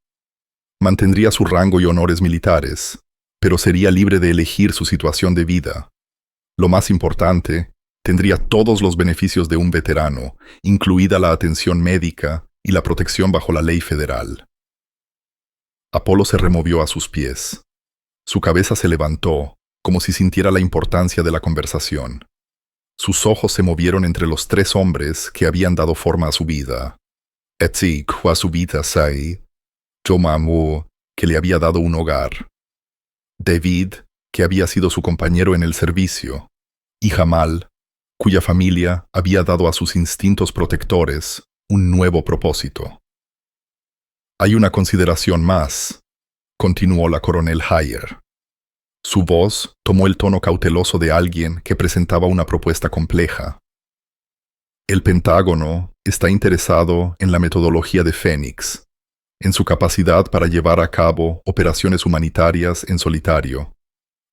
Mantendría su rango y honores militares, pero sería libre de elegir su situación de vida. Lo más importante, tendría todos los beneficios de un veterano, incluida la atención médica y la protección bajo la ley federal. Apolo se removió a sus pies. Su cabeza se levantó, como si sintiera la importancia de la conversación. Sus ojos se movieron entre los 3 hombres que habían dado forma a su vida. Etzi Kwasubita Sai, Jomamu, que le había dado un hogar. David, que había sido su compañero en el servicio, y Jamal, cuya familia había dado a sus instintos protectores un nuevo propósito. Hay una consideración más, continuó la coronel Heyer. Su voz tomó el tono cauteloso de alguien que presentaba una propuesta compleja. El Pentágono está interesado en la metodología de Phoenix, en su capacidad para llevar a cabo operaciones humanitarias en solitario,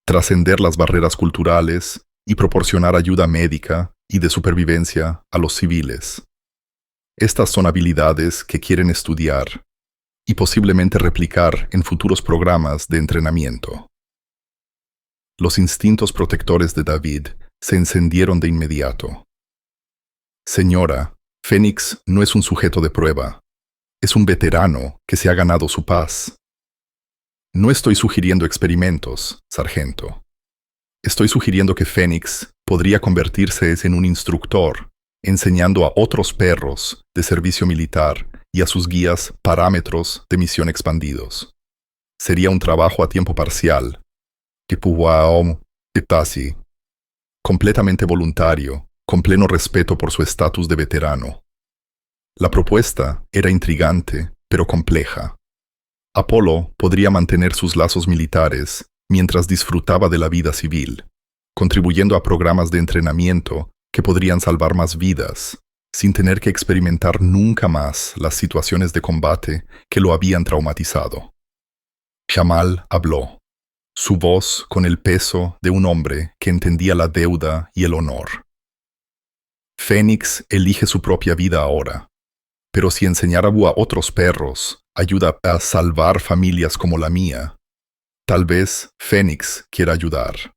trascender las barreras culturales y proporcionar ayuda médica y de supervivencia a los civiles. Estas son habilidades que quieren estudiar y posiblemente replicar en futuros programas de entrenamiento. Los instintos protectores de David se encendieron de inmediato. Señora, Phoenix no es un sujeto de prueba. Es un veterano que se ha ganado su paz. No estoy sugiriendo experimentos, sargento. Estoy sugiriendo que Phoenix podría convertirse en un instructor, enseñando a otros perros de servicio militar y a sus guías parámetros de misión expandidos. Sería un trabajo a tiempo parcial, completamente voluntario, con pleno respeto por su estatus de veterano. La propuesta era intrigante, pero compleja. Apolo podría mantener sus lazos militares mientras disfrutaba de la vida civil, contribuyendo a programas de entrenamiento que podrían salvar más vidas, sin tener que experimentar nunca más las situaciones de combate que lo habían traumatizado. Jamal habló, su voz con el peso de un hombre que entendía la deuda y el honor. Fénix elige su propia vida ahora, pero si enseñar a otros perros ayuda a salvar familias como la mía, tal vez Fénix quiera ayudar.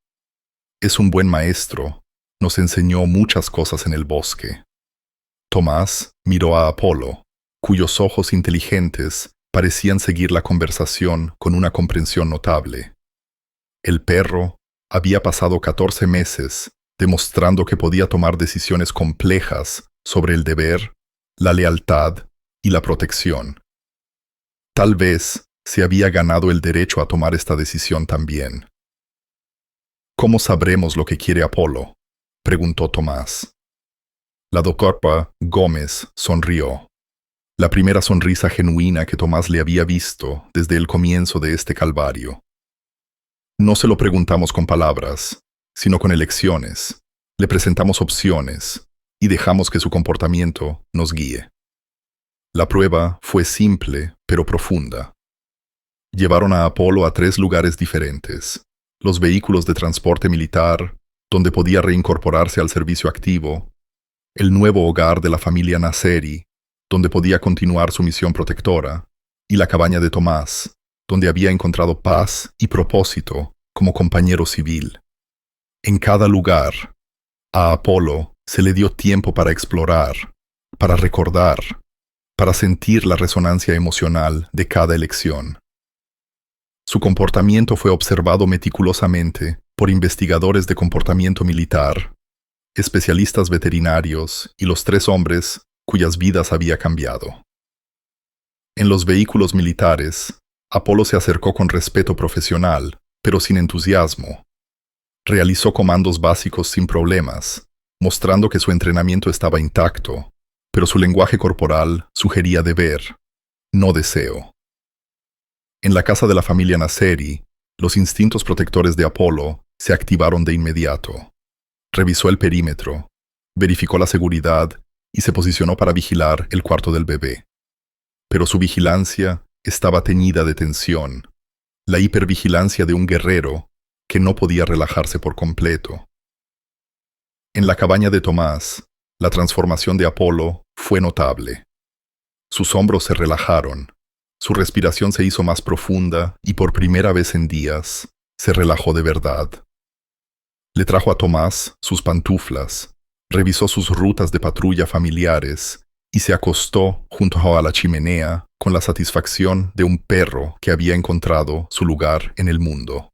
Es un buen maestro, nos enseñó muchas cosas en el bosque. Tomás miró a Apolo, cuyos ojos inteligentes parecían seguir la conversación con una comprensión notable. El perro había pasado 14 meses demostrando que podía tomar decisiones complejas sobre el deber, la lealtad y la protección. Tal vez se había ganado el derecho a tomar esta decisión también. ¿Cómo sabremos lo que quiere Apolo?, preguntó Tomás. La doctora Gómez sonrió. La primera sonrisa genuina que Tomás le había visto desde el comienzo de este calvario. No se lo preguntamos con palabras, sino con elecciones. Le presentamos opciones y dejamos que su comportamiento nos guíe. La prueba fue simple, pero profunda. Llevaron a Apolo a 3 lugares diferentes: los vehículos de transporte militar, donde podía reincorporarse al servicio activo; el nuevo hogar de la familia Nasseri, donde podía continuar su misión protectora; y la cabaña de Tomás, donde había encontrado paz y propósito como compañero civil. En cada lugar, a Apolo se le dio tiempo para explorar, para recordar, para sentir la resonancia emocional de cada elección. Su comportamiento fue observado meticulosamente por investigadores de comportamiento militar, especialistas veterinarios y los 3 hombres cuyas vidas había cambiado. En los vehículos militares, Apolo se acercó con respeto profesional, pero sin entusiasmo. Realizó comandos básicos sin problemas, mostrando que su entrenamiento estaba intacto, pero su lenguaje corporal sugería deber, no deseo. En la casa de la familia Nasseri, los instintos protectores de Apolo se activaron de inmediato. Revisó el perímetro, verificó la seguridad y se posicionó para vigilar el cuarto del bebé. Pero su vigilancia estaba teñida de tensión, la hipervigilancia de un guerrero que no podía relajarse por completo. En la cabaña de Tomás, la transformación de Apolo fue notable. Sus hombros se relajaron, su respiración se hizo más profunda y por primera vez en días se relajó de verdad. Le trajo a Tomás sus pantuflas, revisó sus rutas de patrulla familiares y se acostó junto a la chimenea con la satisfacción de un perro que había encontrado su lugar en el mundo.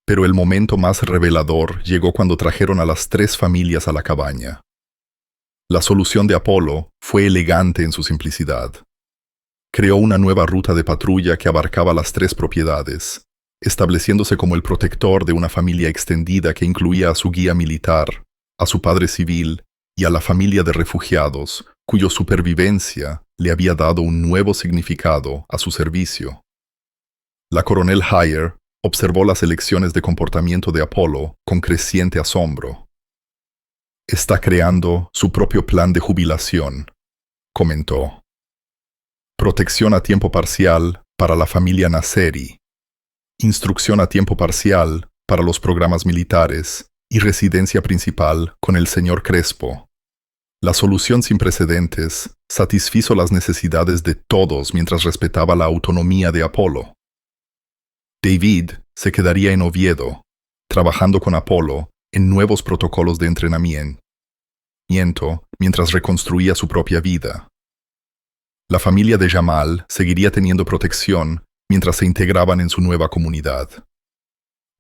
Pero el momento más revelador llegó cuando trajeron a las 3 familias a la cabaña. La solución de Apolo fue elegante en su simplicidad. Creó una nueva ruta de patrulla que abarcaba las 3 propiedades, estableciéndose como el protector de una familia extendida que incluía a su guía militar, a su padre civil y a la familia de refugiados, cuya supervivencia le había dado un nuevo significado a su servicio. La coronel Heyer observó las elecciones de comportamiento de Apolo con creciente asombro. «Está creando su propio plan de jubilación», comentó. Protección a tiempo parcial para la familia Nasseri, instrucción a tiempo parcial para los programas militares y residencia principal con el señor Crespo. La solución sin precedentes satisfizo las necesidades de todos mientras respetaba la autonomía de Apolo. David se quedaría en Oviedo, trabajando con Apolo en nuevos protocolos de entrenamiento, mientras reconstruía su propia vida. La familia de Jamal seguiría teniendo protección mientras se integraban en su nueva comunidad.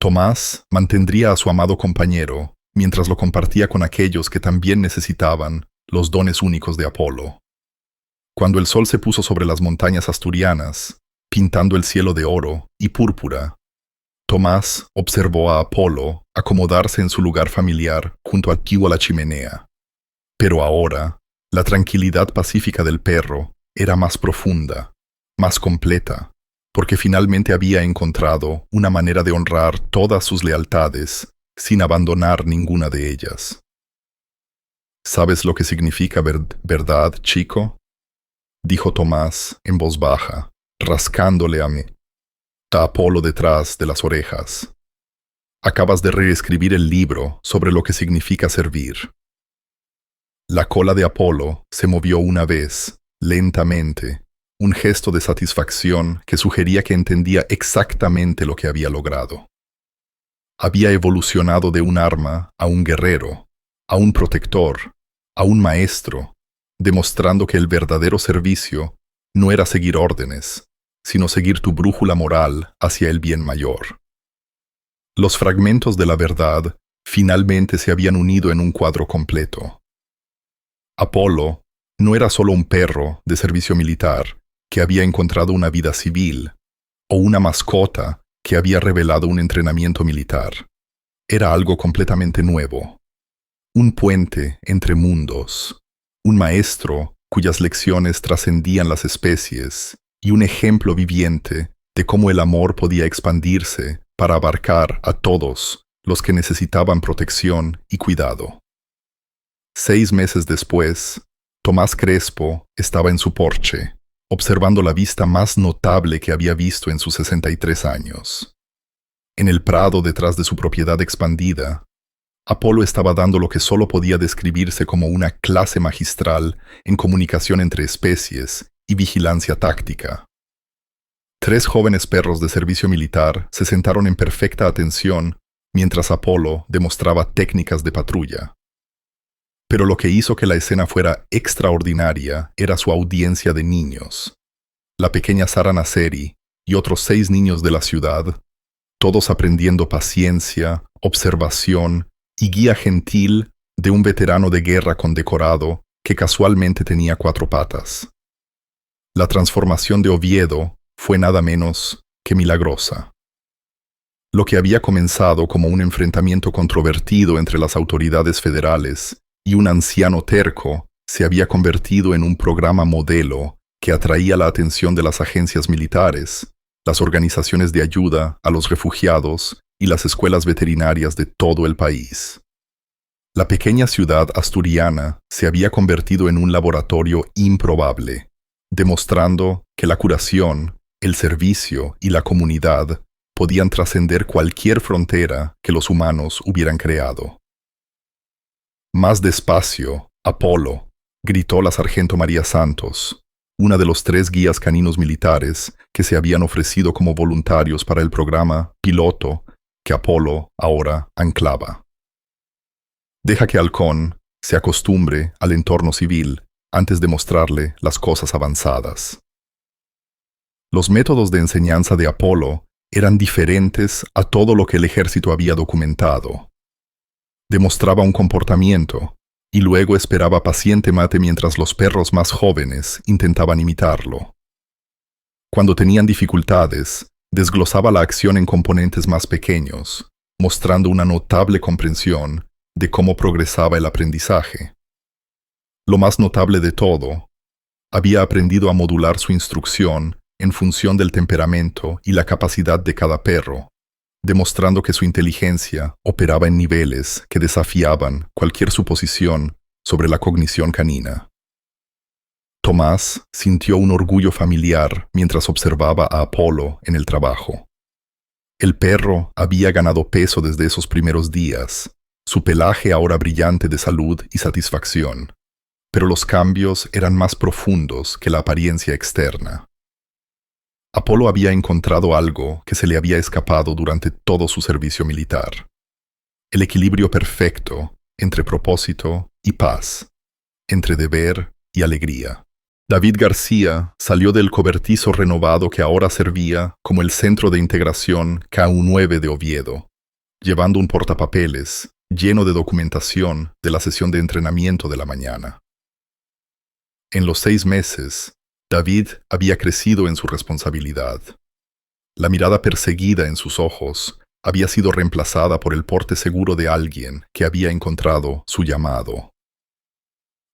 Tomás mantendría a su amado compañero mientras lo compartía con aquellos que también necesitaban los dones únicos de Apolo. Cuando el sol se puso sobre las montañas asturianas, pintando el cielo de oro y púrpura, Tomás observó a Apolo acomodarse en su lugar familiar junto a la chimenea. Pero ahora, la tranquilidad pacífica del perro era más profunda, más completa, porque finalmente había encontrado una manera de honrar todas sus lealtades sin abandonar ninguna de ellas. ¿Sabes lo que significa verdad, chico? Dijo Tomás en voz baja, rascándole a Apolo detrás de las orejas. Acabas de reescribir el libro sobre lo que significa servir. La cola de Apolo se movió una vez, lentamente, un gesto de satisfacción que sugería que entendía exactamente lo que había logrado. Había evolucionado de un arma a un guerrero, a un protector, a un maestro, demostrando que el verdadero servicio no era seguir órdenes, sino seguir tu brújula moral hacia el bien mayor. Los fragmentos de la verdad finalmente se habían unido en un cuadro completo. Apolo no era solo un perro de servicio militar que había encontrado una vida civil, o una mascota que había revelado un entrenamiento militar. Era algo completamente nuevo. Un puente entre mundos, un maestro cuyas lecciones trascendían las especies y un ejemplo viviente de cómo el amor podía expandirse para abarcar a todos los que necesitaban protección y cuidado. 6 meses después, Tomás Crespo estaba en su porche, observando la vista más notable que había visto en sus 63 años. En el prado detrás de su propiedad expandida, Apolo estaba dando lo que solo podía describirse como una clase magistral en comunicación entre especies y vigilancia táctica. 3 jóvenes perros de servicio militar se sentaron en perfecta atención mientras Apolo demostraba técnicas de patrulla. Pero lo que hizo que la escena fuera extraordinaria era su audiencia de niños. La pequeña Sara Nasseri y otros 6 niños de la ciudad, todos aprendiendo paciencia, observación y guía gentil de un veterano de guerra condecorado que casualmente tenía 4 patas. La transformación de Oviedo fue nada menos que milagrosa. Lo que había comenzado como un enfrentamiento controvertido entre las autoridades federales y un anciano terco se había convertido en un programa modelo que atraía la atención de las agencias militares, las organizaciones de ayuda a los refugiados y las escuelas veterinarias de todo el país. La pequeña ciudad asturiana se había convertido en un laboratorio improbable, demostrando que la curación, el servicio y la comunidad podían trascender cualquier frontera que los humanos hubieran creado. «Más despacio, Apolo», gritó la sargento María Santos, una de los 3 guías caninos militares que se habían ofrecido como voluntarios para el programa piloto que Apolo ahora anclaba. Deja que Halcón se acostumbre al entorno civil antes de mostrarle las cosas avanzadas. Los métodos de enseñanza de Apolo eran diferentes a todo lo que el ejército había documentado. Demostraba un comportamiento y luego esperaba pacientemente mientras los perros más jóvenes intentaban imitarlo. Cuando tenían dificultades, desglosaba la acción en componentes más pequeños, mostrando una notable comprensión de cómo progresaba el aprendizaje. Lo más notable de todo, había aprendido a modular su instrucción en función del temperamento y la capacidad de cada perro, demostrando que su inteligencia operaba en niveles que desafiaban cualquier suposición sobre la cognición canina. Tomás sintió un orgullo familiar mientras observaba a Apolo en el trabajo. El perro había ganado peso desde esos primeros días, su pelaje ahora brillante de salud y satisfacción, pero los cambios eran más profundos que la apariencia externa. Apolo había encontrado algo que se le había escapado durante todo su servicio militar: el equilibrio perfecto entre propósito y paz, entre deber y alegría. David García salió del cobertizo renovado que ahora servía como el Centro de Integración KU9 de Oviedo, llevando un portapapeles lleno de documentación de la sesión de entrenamiento de la mañana. En los 6 meses, David había crecido en su responsabilidad. La mirada perseguida en sus ojos había sido reemplazada por el porte seguro de alguien que había encontrado su llamado.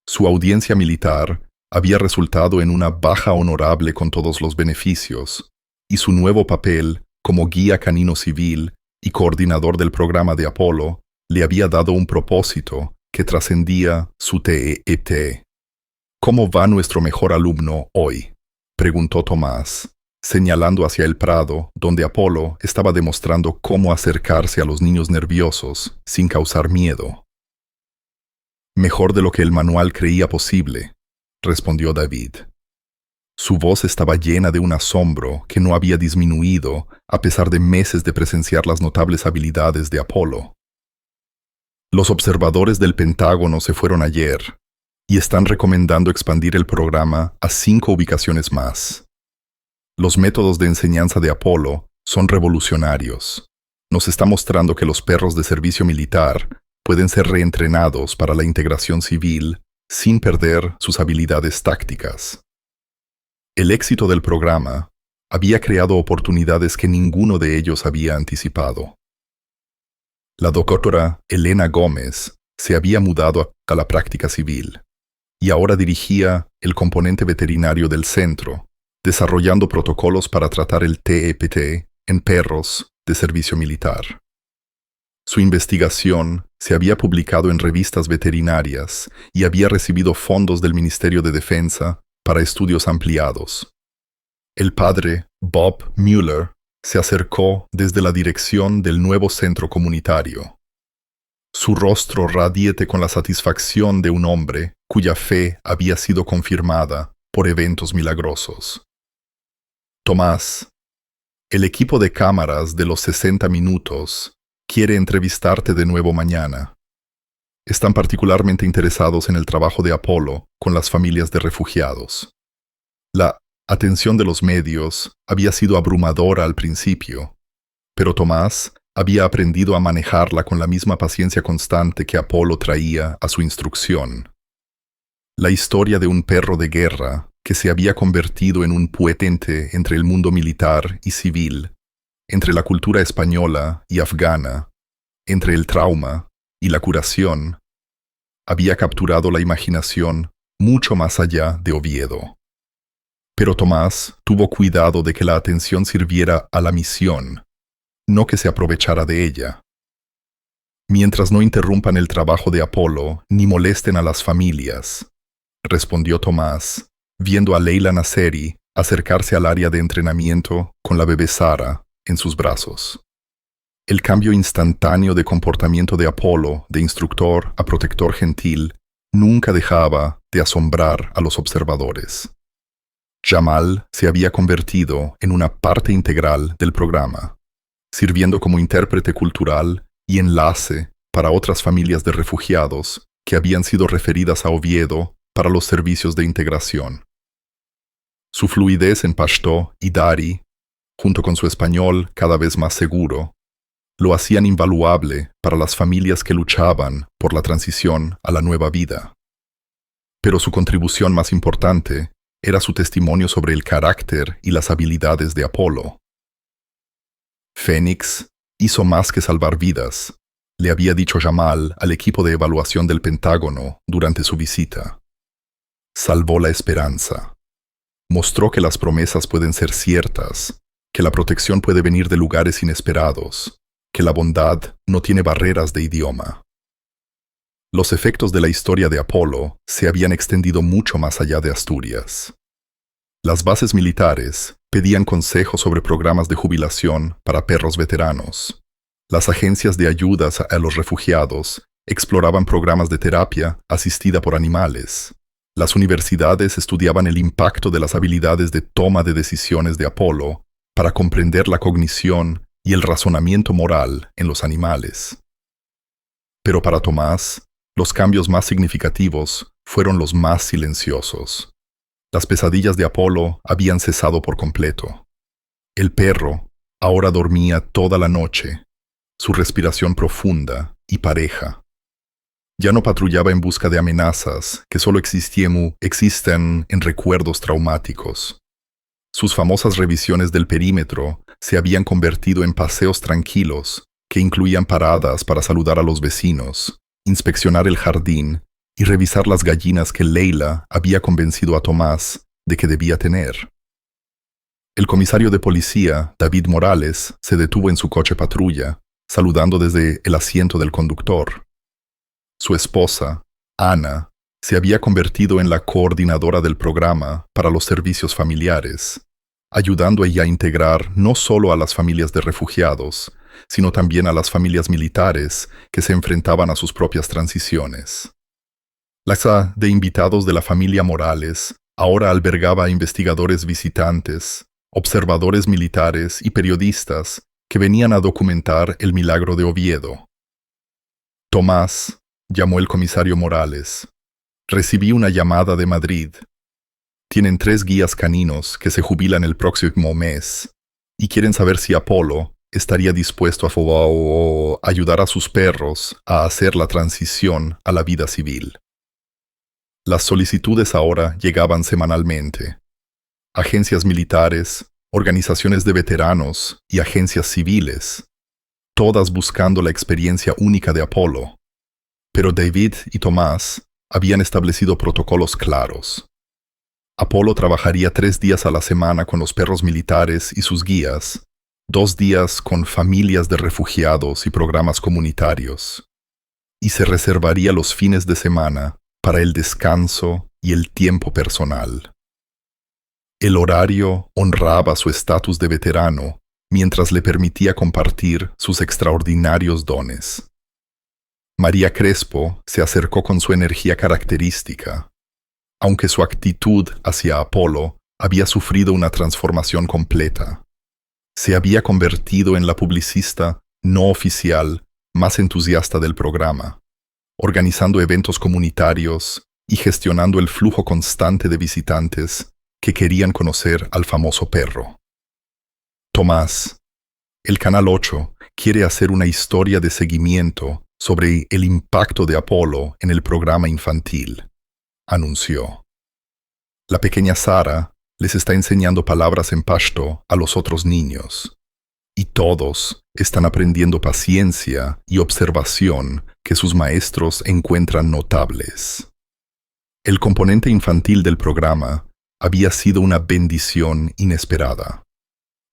Su audiencia militar había resultado en una baja honorable con todos los beneficios, y su nuevo papel como guía canino civil y coordinador del programa de Apolo le había dado un propósito que trascendía su TET. ¿Cómo va nuestro mejor alumno hoy?, preguntó Tomás, señalando hacia el prado, donde Apolo estaba demostrando cómo acercarse a los niños nerviosos sin causar miedo. Mejor de lo que el manual creía posible, respondió David. Su voz estaba llena de un asombro que no había disminuido a pesar de meses de presenciar las notables habilidades de Apolo. Los observadores del Pentágono se fueron ayer y están recomendando expandir el programa a 5 ubicaciones más. Los métodos de enseñanza de Apolo son revolucionarios. Nos está mostrando que los perros de servicio militar pueden ser reentrenados para la integración civil sin perder sus habilidades tácticas. El éxito del programa había creado oportunidades que ninguno de ellos había anticipado. La doctora Elena Gómez se había mudado a la práctica civil y ahora dirigía el componente veterinario del centro, desarrollando protocolos para tratar el TEPT en perros de servicio militar. Su investigación se había publicado en revistas veterinarias y había recibido fondos del Ministerio de Defensa para estudios ampliados. El padre, Bob Mueller, se acercó desde la dirección del nuevo centro comunitario. Su rostro radiante con la satisfacción de un hombre cuya fe había sido confirmada por eventos milagrosos. Tomás, el equipo de cámaras de los 60 minutos quiere entrevistarte de nuevo mañana. Están particularmente interesados en el trabajo de Apolo con las familias de refugiados. La atención de los medios había sido abrumadora al principio, pero Tomás había aprendido a manejarla con la misma paciencia constante que Apolo traía a su instrucción. La historia de un perro de guerra que se había convertido en un puente entre el mundo militar y civil, entre la cultura española y afgana, entre el trauma y la curación, había capturado la imaginación mucho más allá de Oviedo. Pero Tomás tuvo cuidado de que la atención sirviera a la misión, no que se aprovechara de ella. Mientras no interrumpan el trabajo de Apolo ni molesten a las familias, respondió Tomás, viendo a Leila Nasseri acercarse al área de entrenamiento con la bebé Sara en sus brazos. El cambio instantáneo de comportamiento de Apolo, de instructor a protector gentil, nunca dejaba de asombrar a los observadores. Jamal se había convertido en una parte integral del programa, sirviendo como intérprete cultural y enlace para otras familias de refugiados que habían sido referidas a Oviedo para los servicios de integración. Su fluidez en pashto y dari, junto con su español cada vez más seguro, lo hacían invaluable para las familias que luchaban por la transición a la nueva vida. Pero su contribución más importante era su testimonio sobre el carácter y las habilidades de Apolo. Fénix hizo más que salvar vidas, le había dicho Jamal al equipo de evaluación del Pentágono durante su visita. Salvó la esperanza. Mostró que las promesas pueden ser ciertas, que la protección puede venir de lugares inesperados, que la bondad no tiene barreras de idioma. Los efectos de la historia de Apolo se habían extendido mucho más allá de Asturias. Las bases militares pedían consejos sobre programas de jubilación para perros veteranos. Las agencias de ayudas a los refugiados exploraban programas de terapia asistida por animales. Las universidades estudiaban el impacto de las habilidades de toma de decisiones de Apolo para comprender la cognición y el razonamiento moral en los animales. Pero para Tomás, los cambios más significativos fueron los más silenciosos. Las pesadillas de Apolo habían cesado por completo. El perro ahora dormía toda la noche, su respiración profunda y pareja. Ya no patrullaba en busca de amenazas que solo existen en recuerdos traumáticos. Sus famosas revisiones del perímetro se habían convertido en paseos tranquilos que incluían paradas para saludar a los vecinos, inspeccionar el jardín y revisar las gallinas que Leila había convencido a Tomás de que debía tener. El comisario de policía, David Morales, se detuvo en su coche patrulla, saludando desde el asiento del conductor. su esposa, Ana, se había convertido en la coordinadora del programa para los servicios familiares, ayudando ella a integrar no solo a las familias de refugiados, sino también a las familias militares que se enfrentaban a sus propias transiciones. La casa de invitados de la familia Morales ahora albergaba a investigadores visitantes, observadores militares y periodistas que venían a documentar el milagro de Oviedo. Tomás, llamó el comisario Morales. Recibí una llamada de Madrid. Tienen 3 guías caninos que se jubilan el próximo mes y quieren saber si Apolo estaría dispuesto a ayudar a sus perros a hacer la transición a la vida civil. Las solicitudes ahora llegaban semanalmente. Agencias militares, organizaciones de veteranos y agencias civiles, todas buscando la experiencia única de Apolo. Pero David y Tomás habían establecido protocolos claros. Apolo trabajaría 3 días a la semana con los perros militares y sus guías, 2 días con familias de refugiados y programas comunitarios, y se reservaría los fines de semana para el descanso y el tiempo personal. El horario honraba su estatus de veterano mientras le permitía compartir sus extraordinarios dones. María Crespo se acercó con su energía característica, aunque su actitud hacia Apolo había sufrido una transformación completa. Se había convertido en la publicista no oficial más entusiasta del programa, organizando eventos comunitarios y gestionando el flujo constante de visitantes que querían conocer al famoso perro. Tomás, el Canal 8 quiere hacer una historia de seguimiento sobre el impacto de Apolo en el programa infantil, anunció. La pequeña Sara les está enseñando palabras en pashto a los otros niños, y todos están aprendiendo paciencia y observación que sus maestros encuentran notables. El componente infantil del programa había sido una bendición inesperada.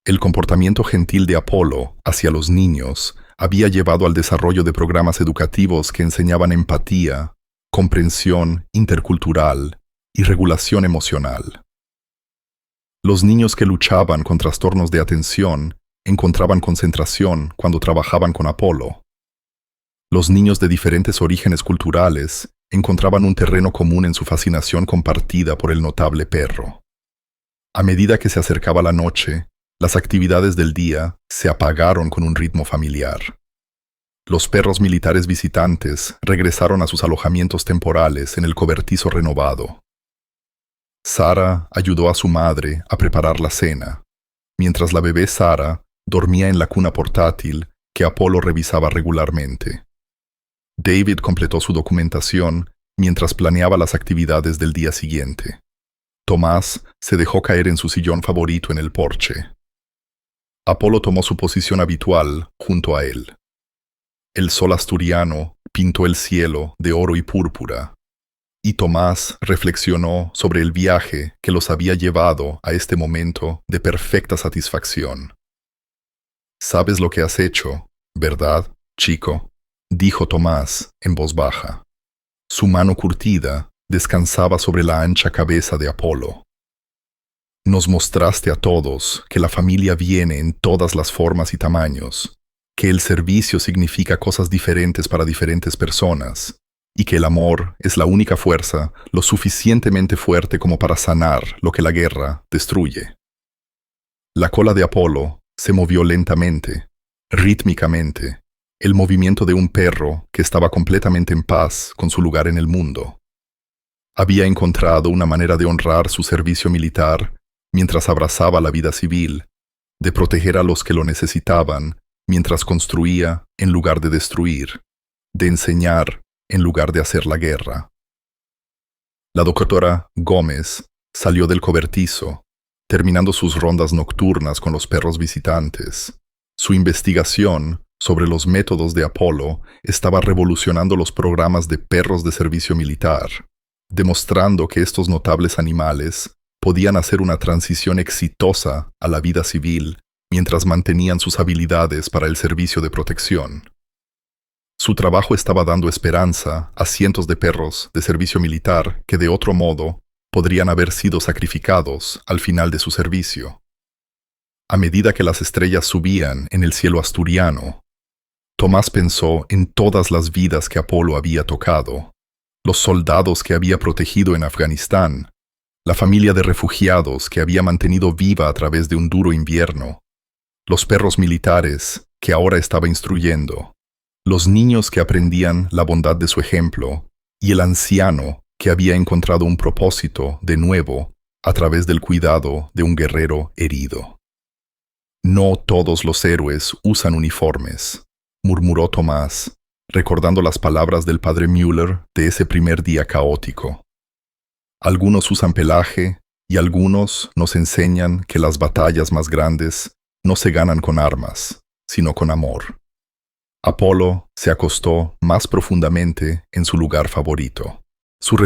El comportamiento gentil de Apolo hacia los niños había llevado al desarrollo de programas educativos que enseñaban empatía, comprensión intercultural y regulación emocional. Los niños que luchaban con trastornos de atención encontraban concentración cuando trabajaban con Apolo. Los niños de diferentes orígenes culturales encontraban un terreno común en su fascinación compartida por el notable perro. A medida que se acercaba la noche, las actividades del día se apagaron con un ritmo familiar. Los perros militares visitantes regresaron a sus alojamientos temporales en el cobertizo renovado. Sara ayudó a su madre a preparar la cena, mientras la bebé Sara dormía en la cuna portátil que Apolo revisaba regularmente. David completó su documentación mientras planeaba las actividades del día siguiente. Tomás se dejó caer en su sillón favorito en el porche. Apolo tomó su posición habitual junto a él. El sol asturiano pintó el cielo de oro y púrpura, y Tomás reflexionó sobre el viaje que los había llevado a este momento de perfecta satisfacción. «Sabes lo que has hecho, ¿verdad, chico?», dijo Tomás en voz baja. Su mano curtida descansaba sobre la ancha cabeza de Apolo. «Nos mostraste a todos que la familia viene en todas las formas y tamaños, que el servicio significa cosas diferentes para diferentes personas, y que el amor es la única fuerza lo suficientemente fuerte como para sanar lo que la guerra destruye». La cola de Apolo se movió lentamente, rítmicamente, el movimiento de un perro que estaba completamente en paz con su lugar en el mundo. Había encontrado una manera de honrar su servicio militar mientras abrazaba la vida civil, de proteger a los que lo necesitaban mientras construía en lugar de destruir, de enseñar en lugar de hacer la guerra. La doctora Gómez salió del cobertizo, terminando sus rondas nocturnas con los perros visitantes. Su investigación sobre los métodos de Apolo estaba revolucionando los programas de perros de servicio militar, demostrando que estos notables animales podían hacer una transición exitosa a la vida civil mientras mantenían sus habilidades para el servicio de protección. Su trabajo estaba dando esperanza a cientos de perros de servicio militar que de otro modo podrían haber sido sacrificados al final de su servicio. A medida que las estrellas subían en el cielo asturiano, Tomás pensó en todas las vidas que Apolo había tocado, los soldados que había protegido en Afganistán, la familia de refugiados que había mantenido viva a través de un duro invierno, los perros militares que ahora estaba instruyendo, los niños que aprendían la bondad de su ejemplo y el anciano que había encontrado un propósito de nuevo a través del cuidado de un guerrero herido. No todos los héroes usan uniformes, murmuró Tomás, recordando las palabras del padre Müller de ese primer día caótico. Algunos usan pelaje y algunos nos enseñan que las batallas más grandes no se ganan con armas, sino con amor. Apolo se acostó más profundamente en su lugar favorito. Su